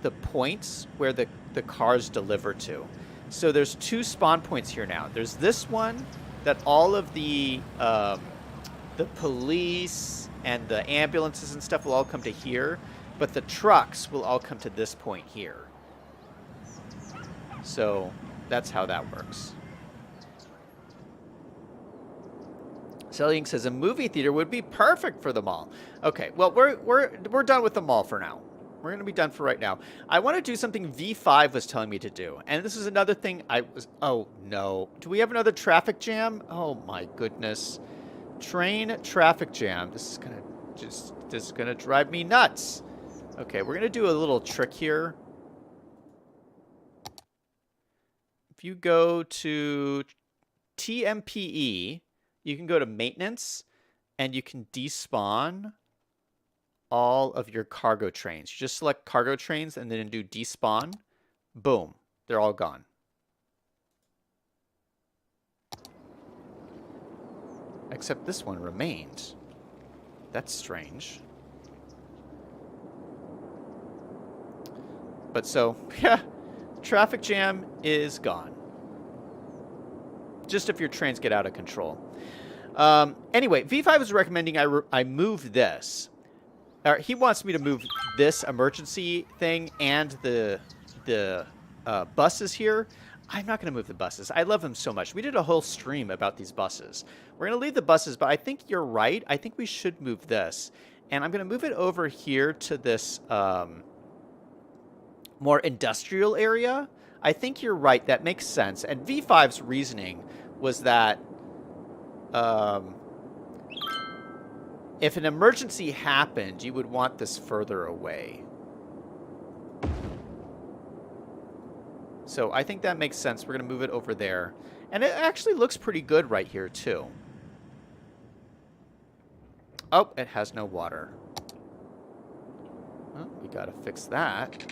S1: the points where the cars deliver to. So there's 2 spawn points here now. There's this one that all of the police and the ambulances and stuff will all come to here, but the trucks will all come to this point here. So that's how that works. Selling says a movie theater would be perfect for the mall. Okay, well we're done with the mall for now. We're going to be done for right now. I want to do something V5 was telling me to do. And this is another thing I was... Oh, no. Do we have another traffic jam? Oh, my goodness. Train traffic jam. This is going to this is going to drive me nuts. Okay, we're going to do a little trick here. If you go to TMPE, you can go to maintenance, and you can despawn all of your cargo trains. You just select cargo trains and then do despawn. Boom. They're all gone. Except this one remained. That's strange. But so, yeah, traffic jam is gone. Just if your trains get out of control. Anyway, V5 is recommending I move this. He wants me to move this emergency thing and the buses here. I'm not going to move the buses. I love them so much. We did a whole stream about these buses. We're going to leave the buses, but I think you're right. I think we should move this. And I'm going to move it over here to this more industrial area. I think you're right. That makes sense. And V5's reasoning was that if an emergency happened, you would want this further away. So I think that makes sense. We're going to move it over there. And it actually looks pretty good right here, too. Oh, it has no water. Well, we got to fix that.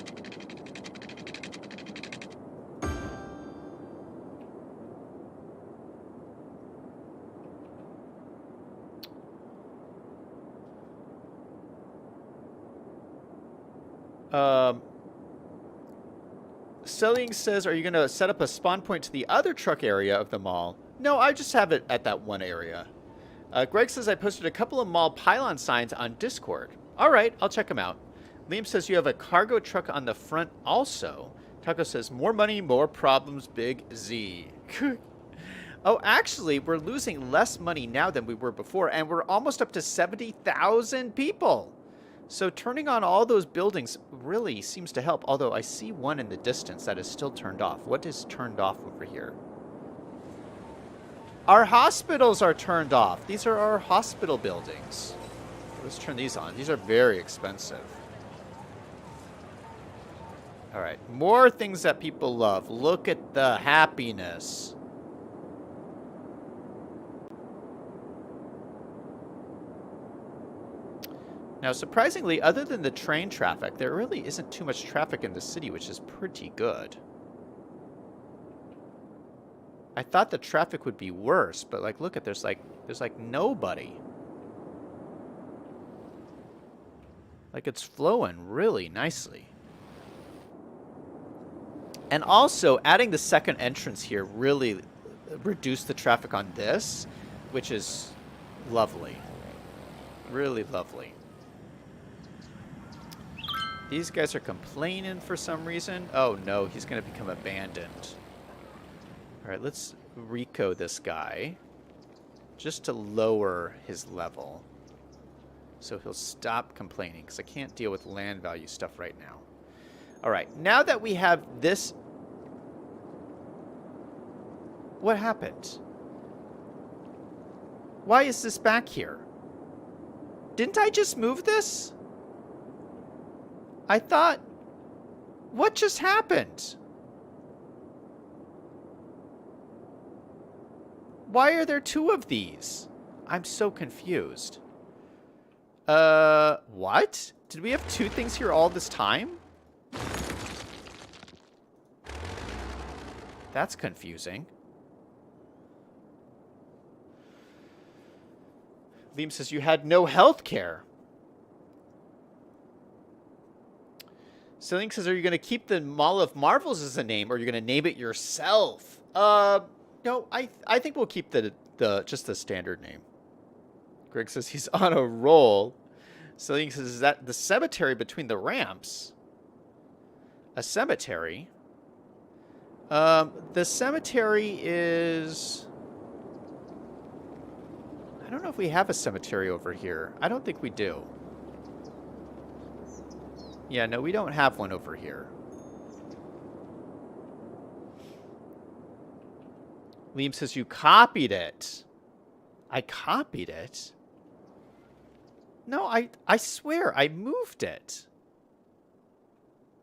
S1: Selling says, are you going to set up a spawn point to the other truck area of the mall? No, I just have it at that one area. Greg says, I posted a couple of mall pylon signs on Discord. All right, I'll check them out. Liam says, you have a cargo truck on the front also. Taco says, more money, more problems, Big Z. Oh, actually, we're losing less money now than we were before, and we're almost up to 70,000 people. So turning on all those buildings really seems to help, although I see one in the distance that is still turned off. What is turned off over here? Our hospitals are turned off. These are our hospital buildings. Let's turn these on. These are very expensive. All right, more things that people love. Look at the happiness. Now, surprisingly, other than the train traffic, there really isn't too much traffic in the city, which is pretty good. I thought the traffic would be worse, but like, look at there's like nobody. Like, it's flowing really nicely. And also, adding the second entrance here really reduced the traffic on this, which is lovely. Really lovely. These guys are complaining for some reason. Oh no, he's going to become abandoned. All right, let's Rico this guy just to lower his level so he'll stop complaining, because I can't deal with land value stuff right now. All right, now that we have this... What happened? Why is this back here? Didn't I just move this? I thought... What just happened? Why are there two of these? I'm so confused. What? Did we have two things here all this time? That's confusing. Liam says you had no health care. Celine says, are you going to keep the Mall of Marvels as a name, or are you going to name it yourself? No, I think we'll keep just the standard name. Greg says he's on a roll. Celine says, is that the cemetery between the ramps? A cemetery? The cemetery is... I don't know if we have a cemetery over here. I don't think we do. Yeah, no, we don't have one over here. Liam says you copied it. I copied it? No, I swear I moved it.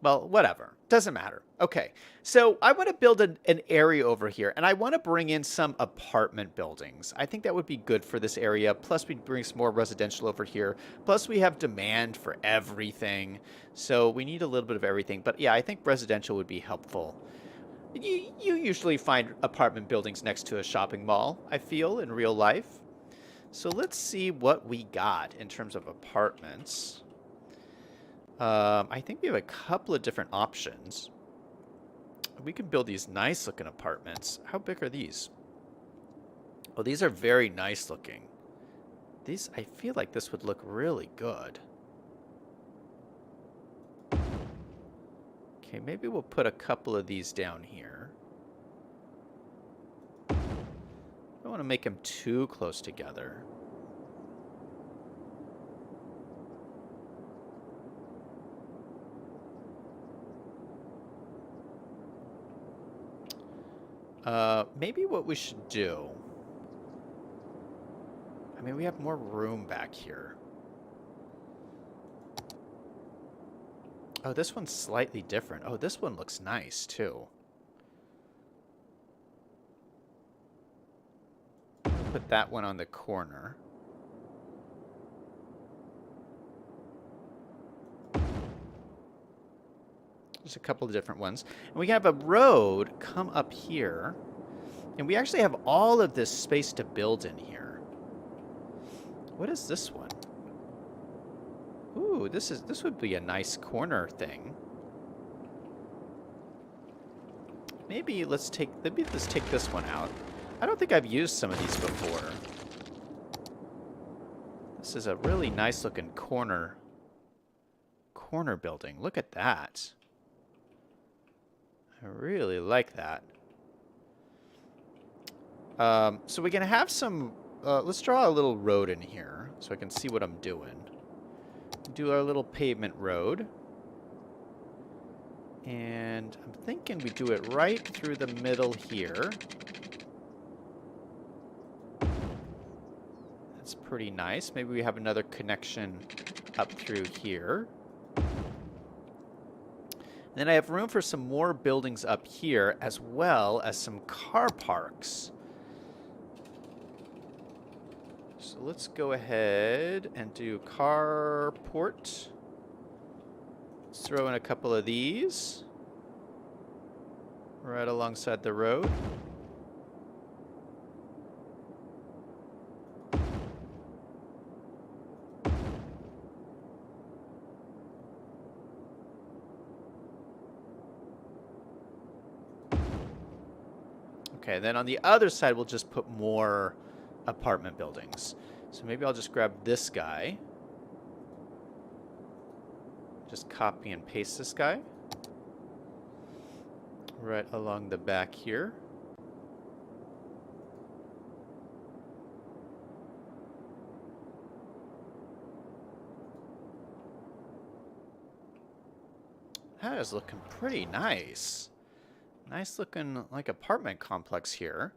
S1: Well, whatever. Doesn't matter. Okay, so I want to build an area over here, and I want to bring in some apartment buildings. I think that would be good for this area. Plus, we'd bring some more residential over here. Plus, we have demand for everything, so we need a little bit of everything. But yeah, I think residential would be helpful. You usually find apartment buildings next to a shopping mall, I feel, in real life. So let's see what we got in terms of apartments. I think we have a couple of different options. We can build these nice looking apartments. How big are these? Oh, these are very nice looking. These, I feel like this would look really good. Okay, maybe we'll put a couple of these down here. I don't want to make them too close together. Maybe what we should do... I mean, we have more room back here. Oh, this one's slightly different. Oh, this one looks nice, too. Put that one on the corner. There's a couple of different ones. And we have a road come up here. And we actually have all of this space to build in here. What is this one? Ooh, this would be a nice corner thing. Maybe let's take this one out. I don't think I've used some of these before. This is a really nice looking corner building. Look at that. I really like that. So we're going to have some... let's draw a little road in here so I can see what I'm doing. Do our little pavement road. And I'm thinking we do it right through the middle here. That's pretty nice. Maybe we have another connection up through here. And then I have room for some more buildings up here, as well as some car parks. So let's go ahead and do carport. Let's throw in a couple of these right alongside the road. Okay, then on the other side, we'll just put more apartment buildings. So maybe I'll just grab this guy. Just copy and paste this guy. Right along the back here. That is looking pretty nice. Nice looking like apartment complex here.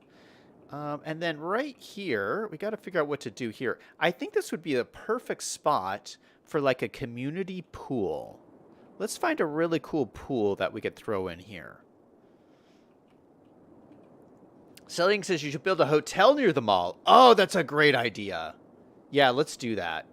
S1: And then right here, we got to figure out what to do here. I think this would be the perfect spot for like a community pool. Let's find a really cool pool that we could throw in here. Selling says you should build a hotel near the mall. Oh, that's a great idea. Yeah, let's do that.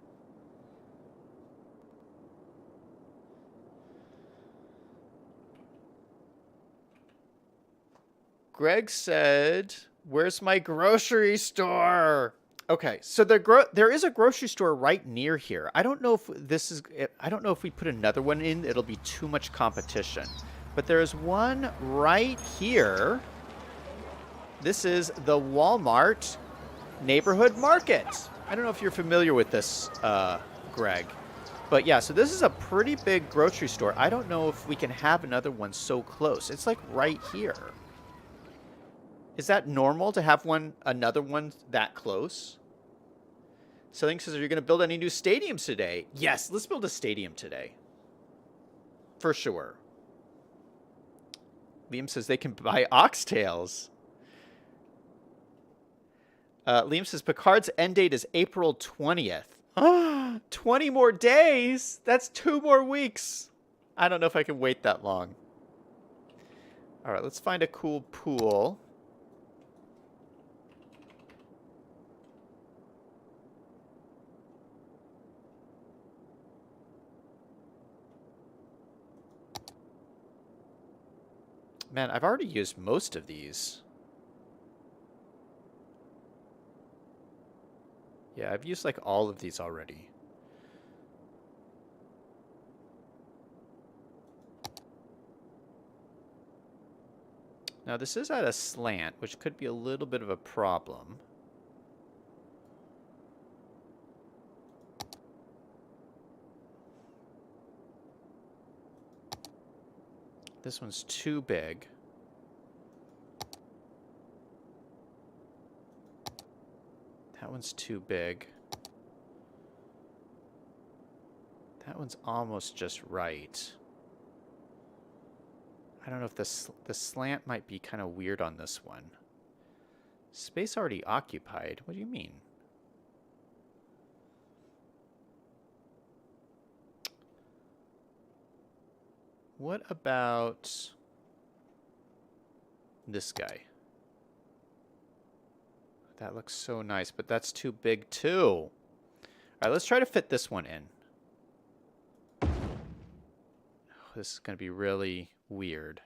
S1: Greg said, "Where's my grocery store?" Okay, so there is a grocery store right near here. I don't know if we put another one in, it'll be too much competition. But there's one right here. This is the Walmart Neighborhood Market. I don't know if you're familiar with this, Greg. But yeah, so this is a pretty big grocery store. I don't know if we can have another one so close. It's like right here. Is that normal to have another one that close? Selling says, are you going to build any new stadiums today? Yes, let's build a stadium today. For sure. Liam says they can buy oxtails. Liam says Picard's end date is April 20th. 20 more days? That's 2 more weeks. I don't know if I can wait that long. All right, let's find a cool pool. Man, I've already used most of these. Yeah, I've used like all of these already. Now this is at a slant, which could be a little bit of a problem. This one's too big. That one's too big. That one's almost just right. I don't know if the slant might be kind of weird on this one. Space already occupied? What do you mean? What about this guy? That looks so nice, but that's too big too. All right, let's try to fit this one in. Oh, this is going to be really weird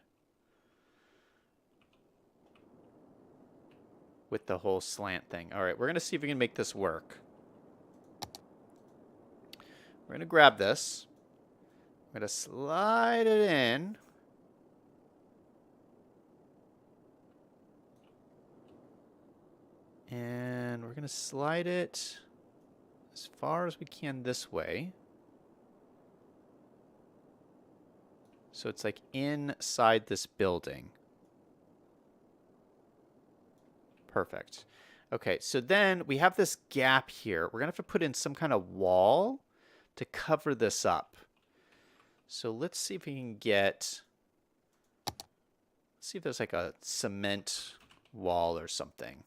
S1: with the whole slant thing. All right, we're going to see if we can make this work. We're going to grab this. I'm going to slide it in. And we're going to slide it as far as we can this way. So it's like inside this building. Perfect. Okay, so then we have this gap here. We're going to have to put in some kind of wall to cover this up. So let's see if we can get... Let's see if there's like a cement wall or something.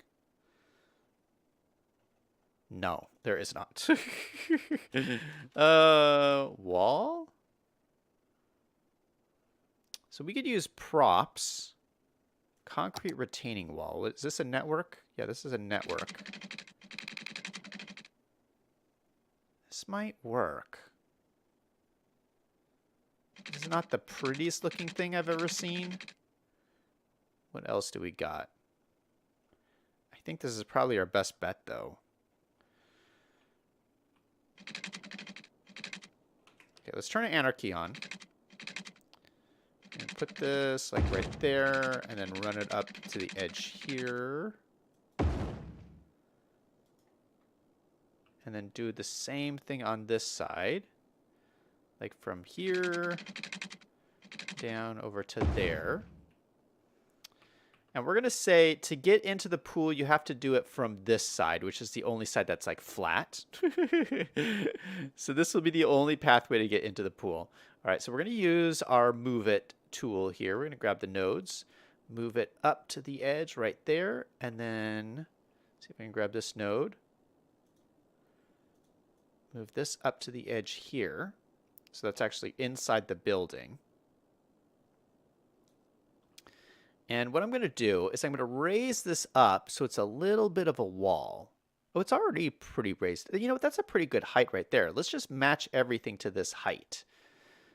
S1: No, there is not. Wall? So we could use props. Concrete retaining wall. Is this a network? Yeah, this is a network. This might work. This is not the prettiest looking thing I've ever seen. What else do we got? I think this is probably our best bet, though. Okay, let's turn Anarchy on. And put this like right there, and then run it up to the edge here. And then do the same thing on this side. Like from here down over to there. And we're going to say to get into the pool, you have to do it from this side, which is the only side that's like flat. So this will be the only pathway to get into the pool. All right, so we're going to use our Move It tool here. We're going to grab the nodes, move it up to the edge right there, and then see if I can grab this node. Move this up to the edge here. So that's actually inside the building. And what I'm going to do is I'm going to raise this up so it's a little bit of a wall. Oh, it's already pretty raised. You know what? That's a pretty good height right there. Let's just match everything to this height.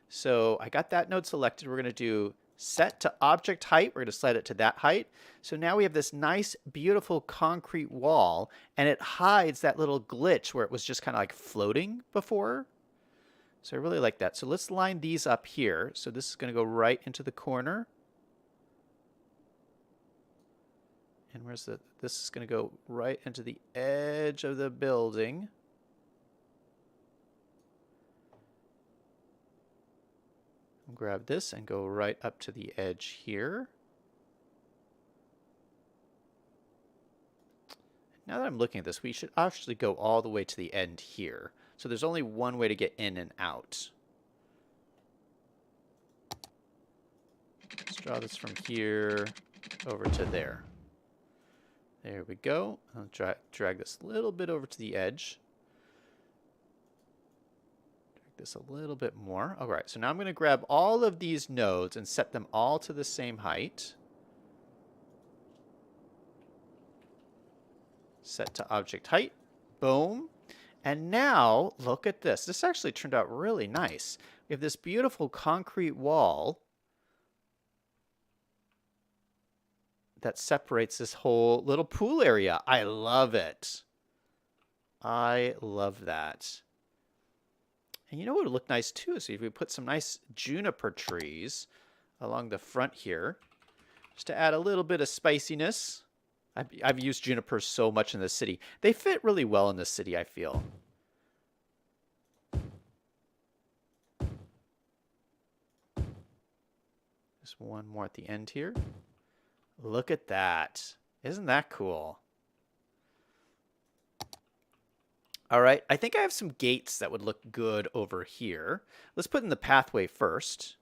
S1: So I got that node selected. We're going to do set to object height. We're going to slide it to that height. So now we have this nice, beautiful concrete wall, and it hides that little glitch where it was just kind of like floating before. So I really like that. So let's line these up here. So this is going to go right into the corner. And where's the, this is going to go right into the edge of the building. I'll grab this and go right up to the edge here. Now that I'm looking at this, we should actually go all the way to the end here. So there's only one way to get in and out. Let's draw this from here over to there. There we go. I'll drag this a little bit over to the edge. Drag this a little bit more. All right, so now I'm going to grab all of these nodes and set them all to the same height. Set to object height. Boom. And now, look at this. This actually turned out really nice. We have this beautiful concrete wall that separates this whole little pool area. I love it. I love that. And you know what would look nice too is if we put some nice juniper trees along the front here, just to add a little bit of spiciness. I've used junipers so much in the city. They fit really well in the city, I feel. Just one more at the end here. Look at that. Isn't that cool? All right, I think I have some gates that would look good over here. Let's put in the pathway first.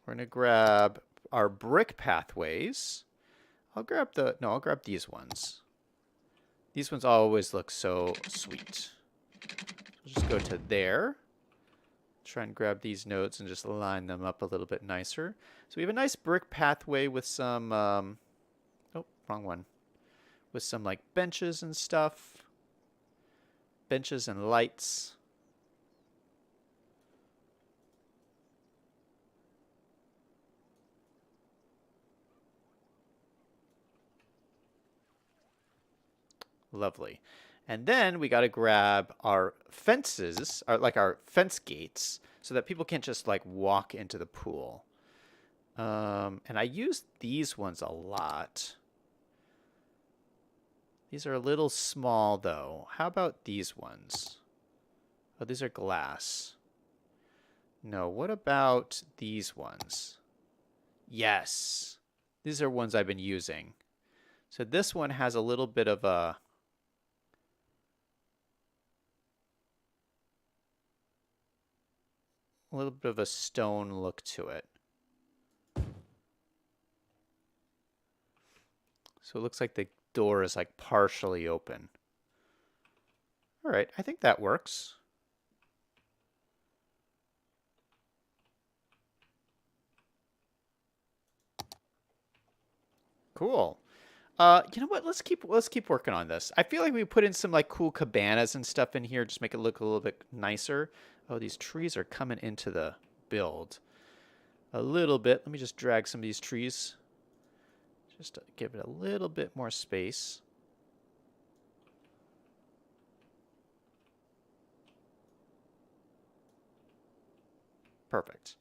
S1: We're going to grab our brick pathways. I'll grab these ones. These ones always look so sweet. We'll just go to there. Try and grab these nodes and just line them up a little bit nicer. So we have a nice brick pathway with some, oh, wrong one. With some like benches and stuff. Benches and lights. Lovely. And then we got to grab our fences, our fence gates, so that people can't just like walk into the pool. And I use these ones a lot. These are a little small though. How about these ones? Oh, these are glass. No, what about these ones? Yes. These are ones I've been using. So this one has a little bit of a stone look to it. So it looks like the door is like partially open. All right, I think that works. Cool. You know what? Let's keep working on this. I feel like we put in some like cool cabanas and stuff in here, just make it look a little bit nicer. Oh, these trees are coming into the build a little bit. Let me just drag some of these trees, just to give it a little bit more space. Perfect.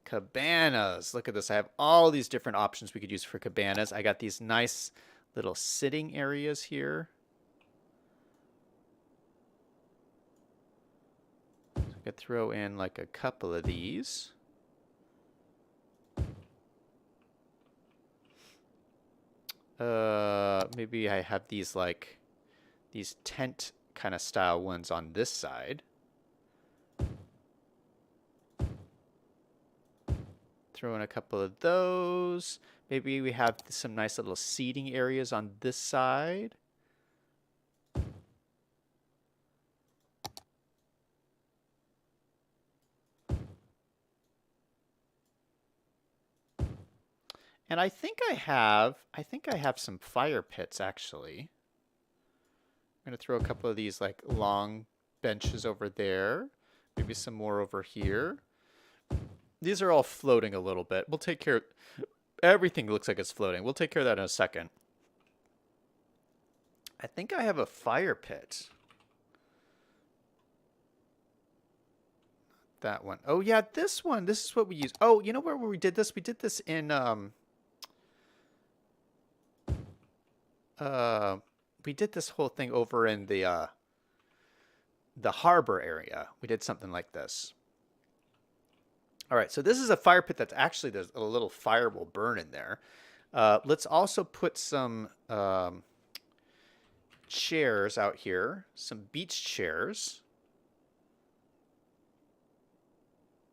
S1: Cabanas. Look at this. I have all these different options we could use for cabanas. I got these nice little sitting areas here. So I could throw in like a couple of these. Maybe I have these like these tent kind of style ones on this side. Throw in a couple of those. Maybe we have some nice little seating areas on this side. And I think I have some fire pits actually. I'm going to throw a couple of these like long benches over there. Maybe some more over here. These are all floating a little bit. We'll take care of everything. Looks like it's floating. We'll take care of that in a second. I think I have a fire pit. That one. Oh yeah, this one. This is what we use. Oh, you know where we did this? We did this in we did this whole thing over in the harbor area. We did something like this. All right, so this is a fire pit that's actually, there's a little fire will burn in there. Let's also put some chairs out here. Some beach chairs.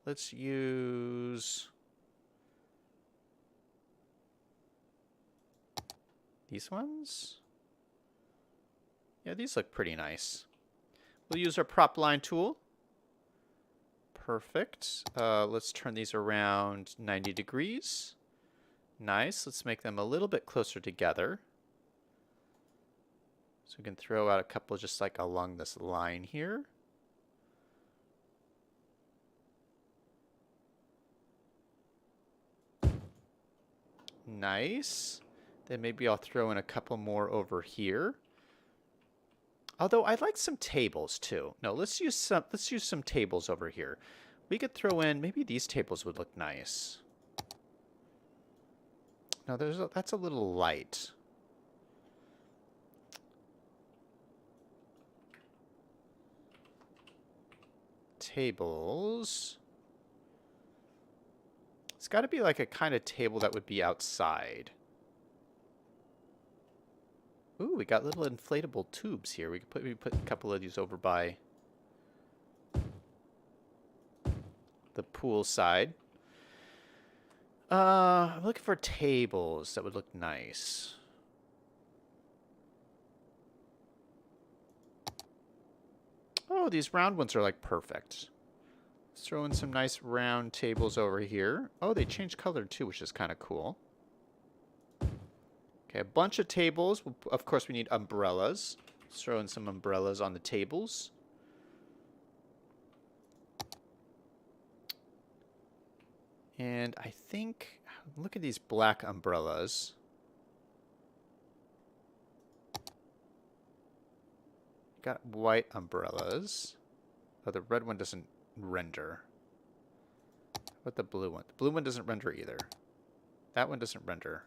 S1: Let's use these ones. Yeah, these look pretty nice. We'll use our prop line tool. Perfect. Let's turn these around 90 degrees. Nice. Let's make them a little bit closer together. So we can throw out a couple just like along this line here. Nice. Then maybe I'll throw in a couple more over here. Although I'd like some tables too. No, let's use some tables over here. We could throw in, maybe these tables would look nice. No, that's a little light. Tables. It's got to be like a kind of table that would be outside. Ooh, we got little inflatable tubes here. We could maybe put a couple of these over by the pool side. I'm looking for tables that would look nice. Oh, these round ones are like perfect. Let's throw in some nice round tables over here. Oh, they changed color too, which is kind of cool. Okay, a bunch of tables. Of course, we need umbrellas. Let's throw in some umbrellas on the tables. And I think, look at these black umbrellas. Got white umbrellas. Oh, the red one doesn't render. What the blue one? The blue one doesn't render either. That one doesn't render.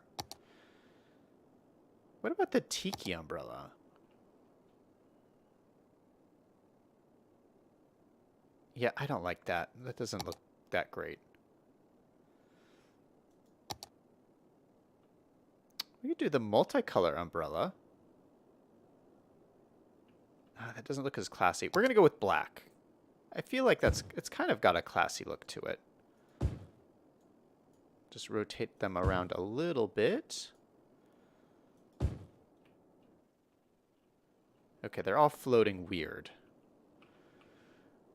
S1: What about the tiki umbrella? Yeah, I don't like that. That doesn't look that great. We could do the multicolor umbrella. That doesn't look as classy. We're going to go with black. I feel like it's kind of got a classy look to it. Just rotate them around a little bit. Okay, they're all floating weird.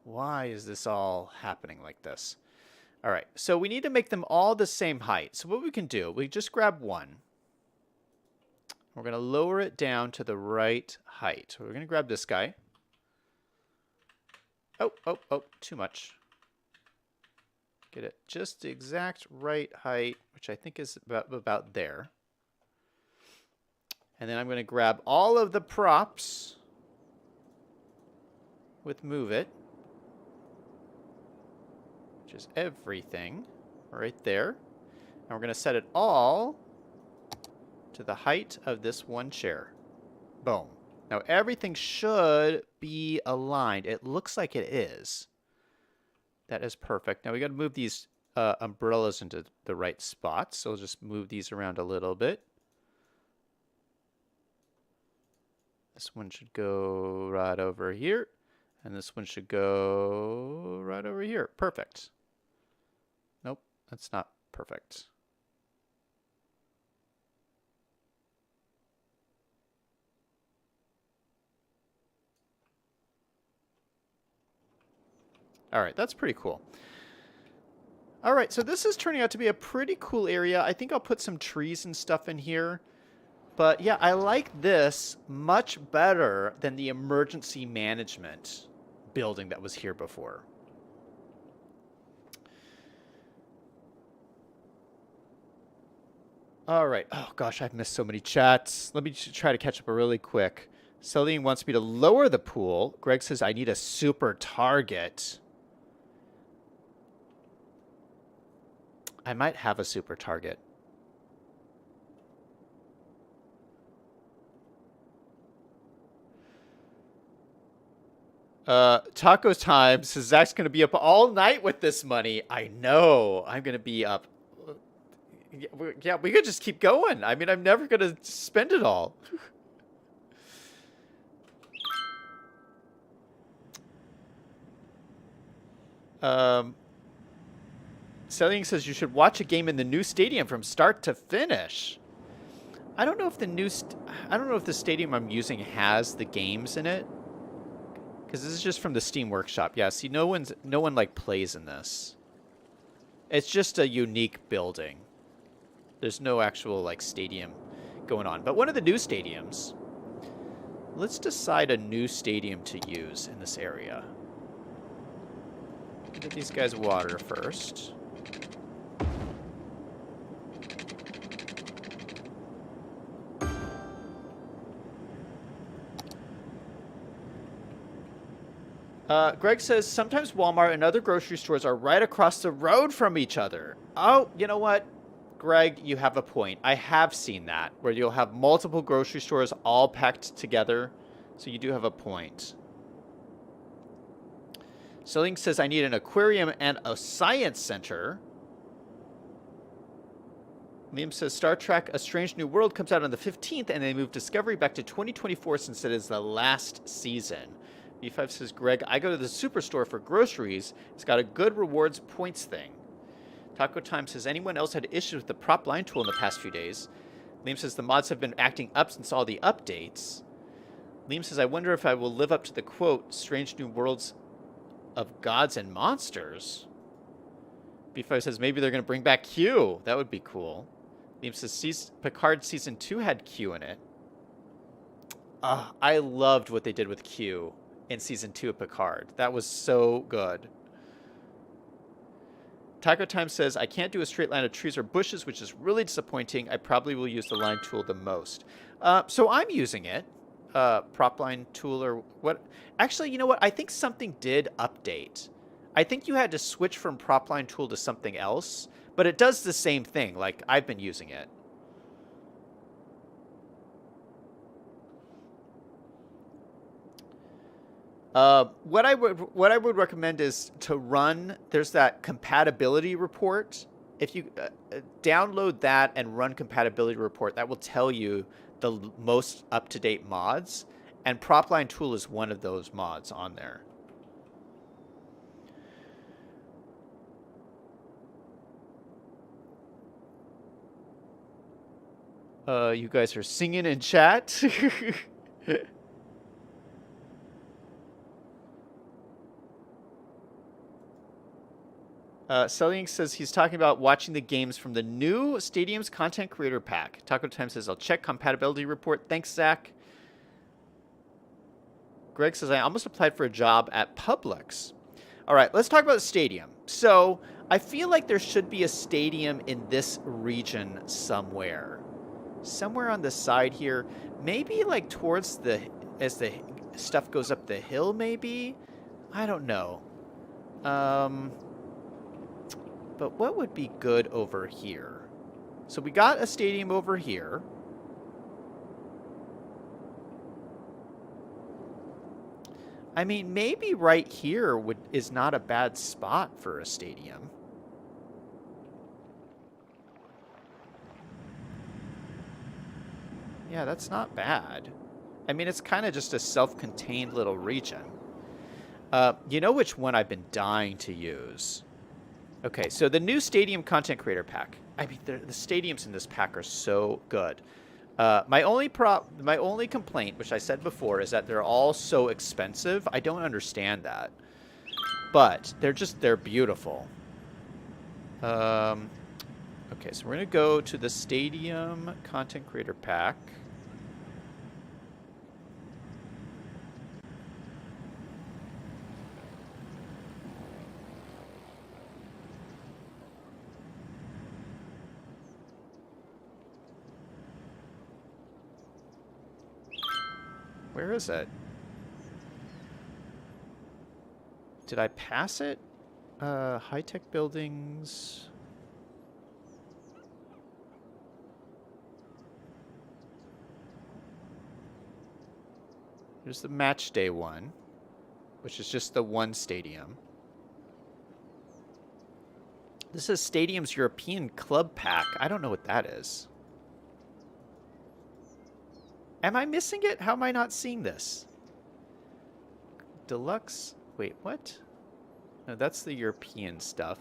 S1: Why is this all happening like this? All right, so we need to make them all the same height. So what we can do, we just grab one. We're going to lower it down to the right height. So we're going to grab this guy. Oh, too much. Get it just the exact right height, which I think is about there. And then I'm going to grab all of the props with Move It, which is everything right there. And we're going to set it all to the height of this one chair. Boom. Now everything should be aligned. It looks like it is. That is perfect. Now we got to move these umbrellas into the right spots. So we'll just move these around a little bit. This one should go right over here. And this one should go right over here. Perfect. Nope, that's not perfect. All right, that's pretty cool. All right, so this is turning out to be a pretty cool area. I think I'll put some trees and stuff in here. But yeah, I like this much better than the emergency management building that was here before. All right. Oh gosh, I've missed so many chats. Let me try to catch up really quick. Celine wants me to lower the pool. Greg says I need a super target. I might have a super target. Taco Time says Zach's going to be up all night with this money. I know. I'm going to be up. Yeah, we could just keep going. I mean, I'm never going to spend it all. Selling says you should watch a game in the new stadium from start to finish. I don't know if I don't know if the stadium I'm using has the games in it, because this is just from the Steam Workshop. Yeah, see, no one like plays in this. It's just a unique building. There's no actual like stadium going on. But one of the new stadiums. Let's decide a new stadium to use in this area. Give these guys water first. Greg says, sometimes Walmart and other grocery stores are right across the road from each other. Oh, you know what? Greg, you have a point. I have seen that, where you'll have multiple grocery stores all packed together. So you do have a point. Selling says, I need an aquarium and a science center. Liam says, Star Trek A Strange New World comes out on the 15th, and they move Discovery back to 2024 since it is the last season. B5 says, Greg, I go to the Superstore for groceries. It's got a good rewards points thing. Taco Time says, anyone else had issues with the prop line tool in the past few days? Liam says, the mods have been acting up since all the updates. Liam says, I wonder if I will live up to the quote, Strange New Worlds of Gods and Monsters. B5 says, maybe they're going to bring back Q. That would be cool. Liam says, Picard Season 2 had Q in it. I loved what they did with Q in Season 2 of Picard. That was so good. Taco Time says, I can't do a straight line of trees or bushes, which is really disappointing. I probably will use the line tool the most. So I'm using it. Prop line tool or what? Actually, you know what? I think something did update. I think you had to switch from prop line tool to something else, but it does the same thing. Like, I've been using it. What I would recommend is to run. There's that compatibility report. If you download that and run compatibility report, that will tell you the most up-to-date mods, and Propline Tool is one of those mods on there. You guys are singing in chat. Selling says he's talking about watching the games from the new Stadium's Content Creator Pack. Taco Time says, I'll check compatibility report. Thanks, Zach. Greg says, I almost applied for a job at Publix. All right, let's talk about the stadium. So I feel like there should be a stadium in this region somewhere. Somewhere on the side here. Maybe like towards as the stuff goes up the hill, maybe? I don't know. But what would be good over here? So we got a stadium over here. I mean, maybe right here is not a bad spot for a stadium. Yeah, that's not bad. I mean, it's kind of just a self-contained little region. You know which one I've been dying to use? Okay, so the new Stadium Content Creator Pack. I mean, the stadiums in this pack are so good. My only complaint, which I said before, is that they're all so expensive. I don't understand that. But they're beautiful. Okay, so we're going to go to the Stadium Content Creator Pack. Where is it? Did I pass it? High-tech buildings. Here's the match day one, which is just the one stadium. This is Stadium's European Club Pack. I don't know what that is. Am I missing it? How am I not seeing this? Deluxe? Wait, what? No, that's the European stuff.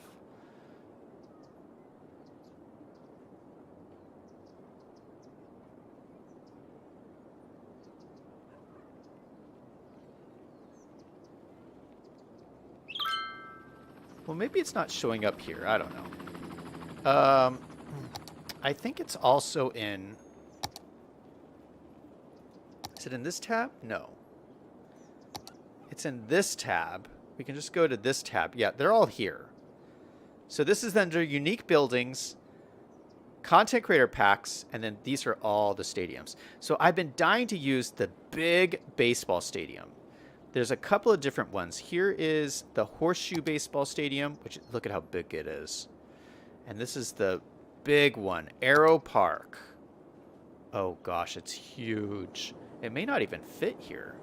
S1: Well, maybe it's not showing up here. I don't know. I think it's also in... Is it in this tab? No. It's in this tab. We can just go to this tab. Yeah, they're all here. So this is under unique buildings, content creator packs, and then these are all the stadiums. So I've been dying to use the big baseball stadium. There's a couple of different ones. Here is the Horseshoe Baseball Stadium, which look at how big it is. And this is the big one, Arrow Park. Oh gosh, it's huge. It may not even fit here.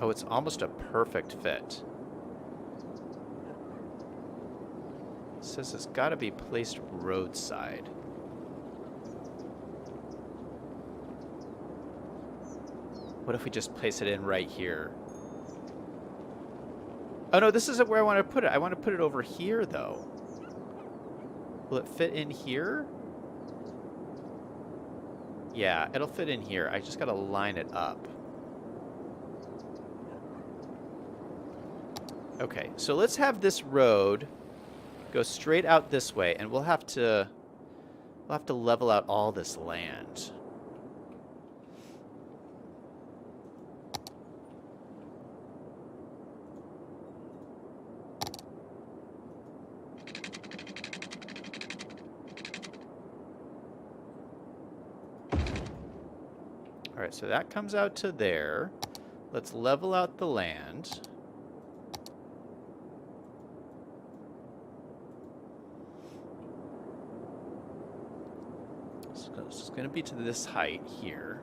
S1: Oh, it's almost a perfect fit. It says it's got to be placed roadside. What if we just place it in right here? Oh no, this isn't where I want to put it. I want to put it over here, though. Will it fit in here? Yeah, it'll fit in here. I just got to line it up. Okay, so let's have this road go straight out this way, and we'll have to level out all this land. All right, so that comes out to there. Let's level out the land. So it's going to be to this height here.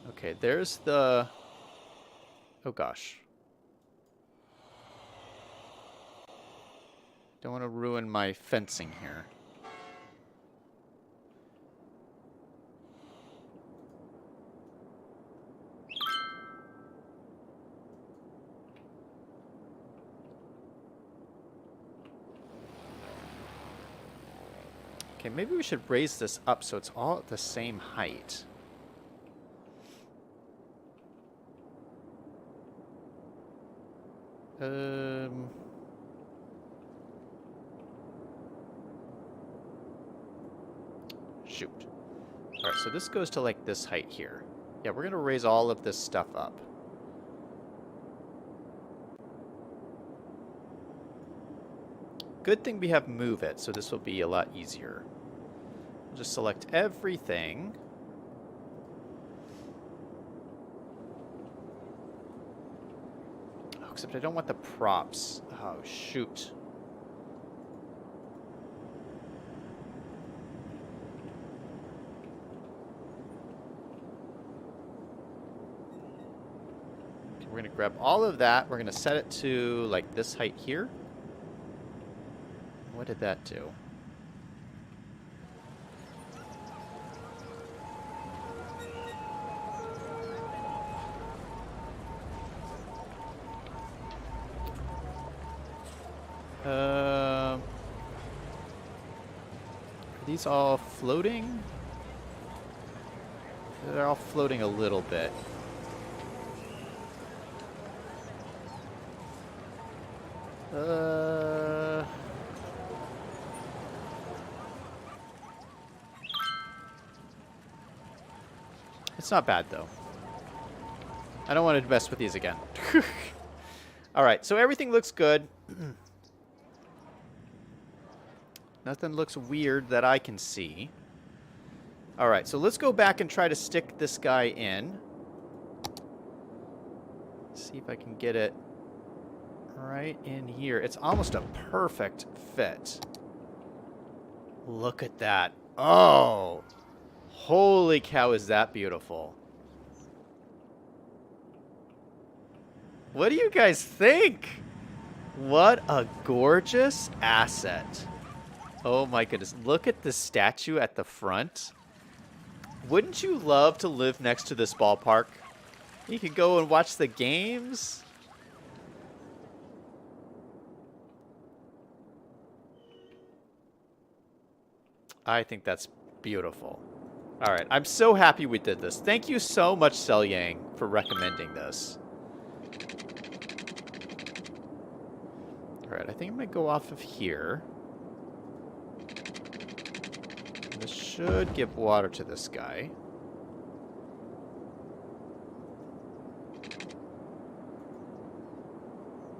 S1: Okay, there's the... Oh gosh. Don't want to ruin my fencing here. Okay, maybe we should raise this up so it's all at the same height. Shoot. All right, so this goes to like this height here. Yeah, we're gonna raise all of this stuff up. Good thing we have move it, so this will be a lot easier. We'll just select everything. Oh, except I don't want the props. Oh, shoot. Okay, we're going to grab all of that. We're going to set it to like this height here. What did that do? Are these all floating? They're all floating a little bit. It's not bad, though. I don't want to mess with these again. All right, so everything looks good. Nothing looks weird that I can see. All right, so let's go back and try to stick this guy in. See if I can get it right in here. It's almost a perfect fit. Look at that. Oh, holy cow, is that beautiful. What do you guys think? What a gorgeous asset. Oh my goodness. Look at the statue at the front. Wouldn't you love to live next to this ballpark? You could go and watch the games. I think that's beautiful. All right, I'm so happy we did this. Thank you so much, Sel Yang, for recommending this. All right, I think I'm going to go off of here. This should give water to this guy.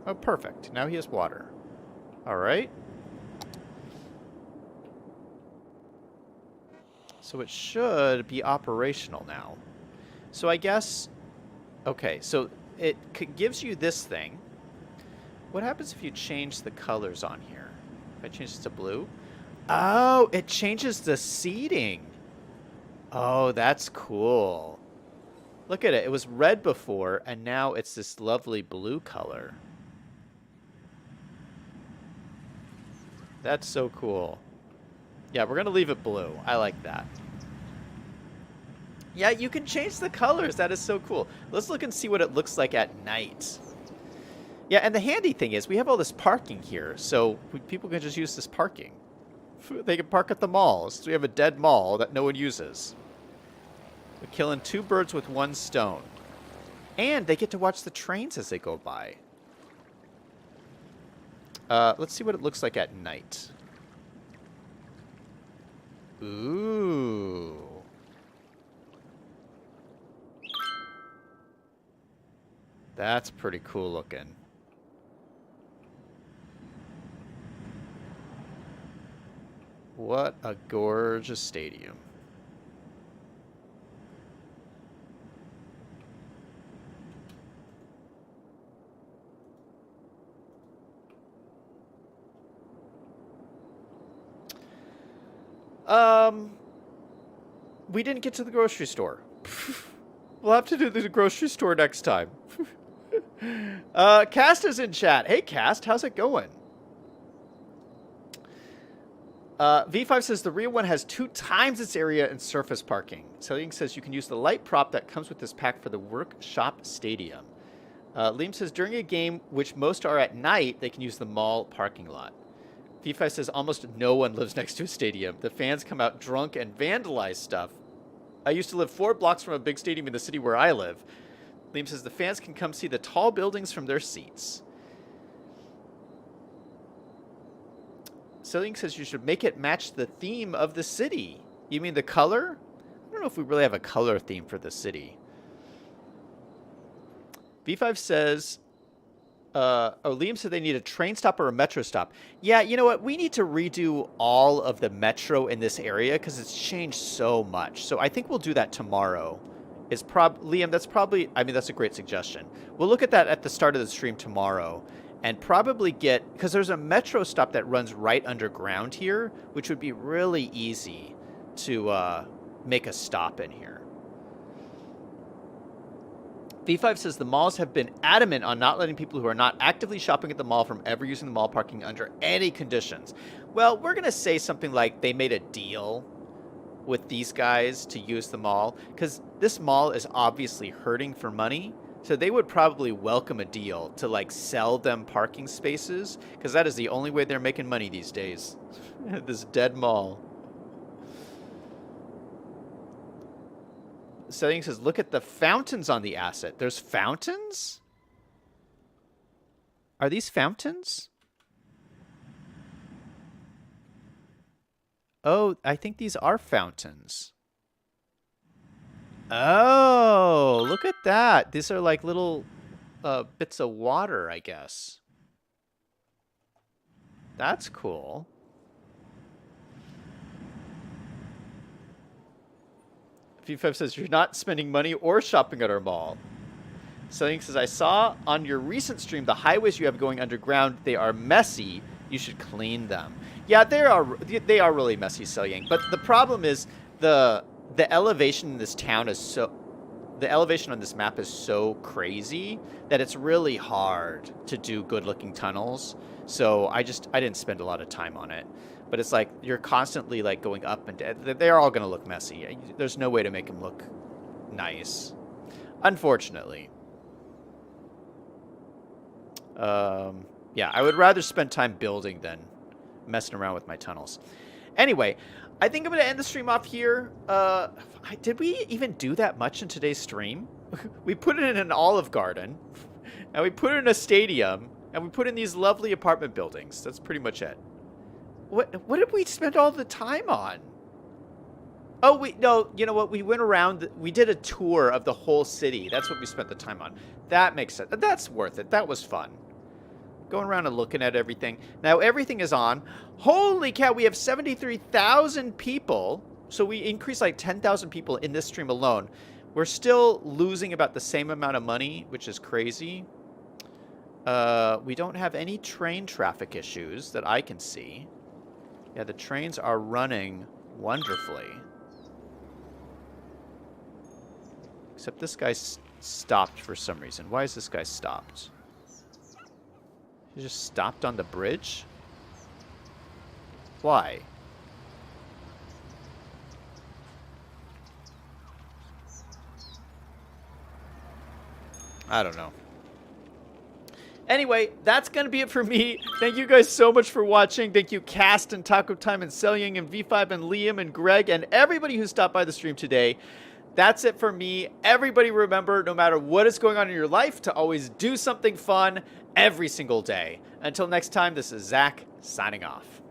S1: Oh, perfect. Now he has water. All right. So it should be operational now. So I guess... Okay, so it gives you this thing. What happens if you change the colors on here? If I change this to blue? Oh, it changes the seating. Oh, that's cool. Look at it. It was red before, and now it's this lovely blue color. That's so cool. Yeah, we're going to leave it blue. I like that. Yeah, you can change the colors. That is so cool. Let's look and see what it looks like at night. Yeah, and the handy thing is we have all this parking here, so people can just use this parking. They can park at the mall. So we have a dead mall that no one uses. We're killing 2 birds with 1 stone. And they get to watch the trains as they go by. Let's see what it looks like at night. Ooh. That's pretty cool looking. What a gorgeous stadium. We didn't get to the grocery store. We'll have to do the grocery store next time. Cast is in chat. Hey, Cast, how's it going? V5 says the real one has 2 times its area and surface parking. Selling says you can use the light prop that comes with this pack for the workshop stadium. Liam says during a game, which most are at night, they can use the mall parking lot. V5 says almost no one lives next to a stadium. The fans come out drunk and vandalize stuff. I used to live 4 blocks from a big stadium in the city where I live. Liam says the fans can come see the tall buildings from their seats. Selling says you should make it match the theme of the city. You mean the color? I don't know if we really have a color theme for the city. V5 says... Liam said they need a train stop or a metro stop. Yeah, you know what? We need to redo all of the metro in this area because it's changed so much. So I think we'll do that tomorrow. Liam, that's probably... I mean, that's a great suggestion. We'll look at that at the start of the stream tomorrow and probably get... Because there's a metro stop that runs right underground here, which would be really easy to make a stop in here. V5 says the malls have been adamant on not letting people who are not actively shopping at the mall from ever using the mall parking under any conditions. Well, we're going to say something like they made a deal with these guys to use the mall, because this mall is obviously hurting for money, so they would probably welcome a deal to like sell them parking spaces, because that is the only way they're making money these days. This dead mall. Setting says, look at the fountains on the asset. There's fountains? Are these fountains? Oh, I think these are fountains. Oh, look at that. These are like little bits of water, I guess. That's cool. V5 says, you're not spending money or shopping at our mall. Selling says, I saw on your recent stream the highways you have going underground. They are messy. You should clean them. Yeah, they are really messy, Selyang. But the problem is the elevation in this town is so... the elevation on this map is so crazy that it's really hard to do good-looking tunnels. So I didn't spend a lot of time on it. But it's like you're constantly like going up and down. They're all going to look messy. There's no way to make them look nice, unfortunately. Yeah, I would rather spend time building than messing around with my tunnels. Anyway, I think I'm going to end the stream off here. Did we even do that much in today's stream? We put it in an Olive Garden, and we put it in a stadium, and we put in these lovely apartment buildings. That's pretty much it. What did we spend all the time on? Oh, no, you know what? We went around, we did a tour of the whole city. That's what we spent the time on. That makes sense. That's worth it. That was fun. Going around and looking at everything. Now everything is on. Holy cow, we have 73,000 people. So we increased like 10,000 people in this stream alone. We're still losing about the same amount of money, which is crazy. We don't have any train traffic issues that I can see. Yeah, the trains are running wonderfully. Except this guy stopped for some reason. Why is this guy stopped? He just stopped on the bridge? Why? I don't know. Anyway, that's going to be it for me. Thank you guys so much for watching. Thank you, Cast and Taco Time and Selying and V5 and Liam and Greg and everybody who stopped by the stream today. That's it for me. Everybody remember, no matter what is going on in your life, to always do something fun every single day. Until next time, this is Zach signing off.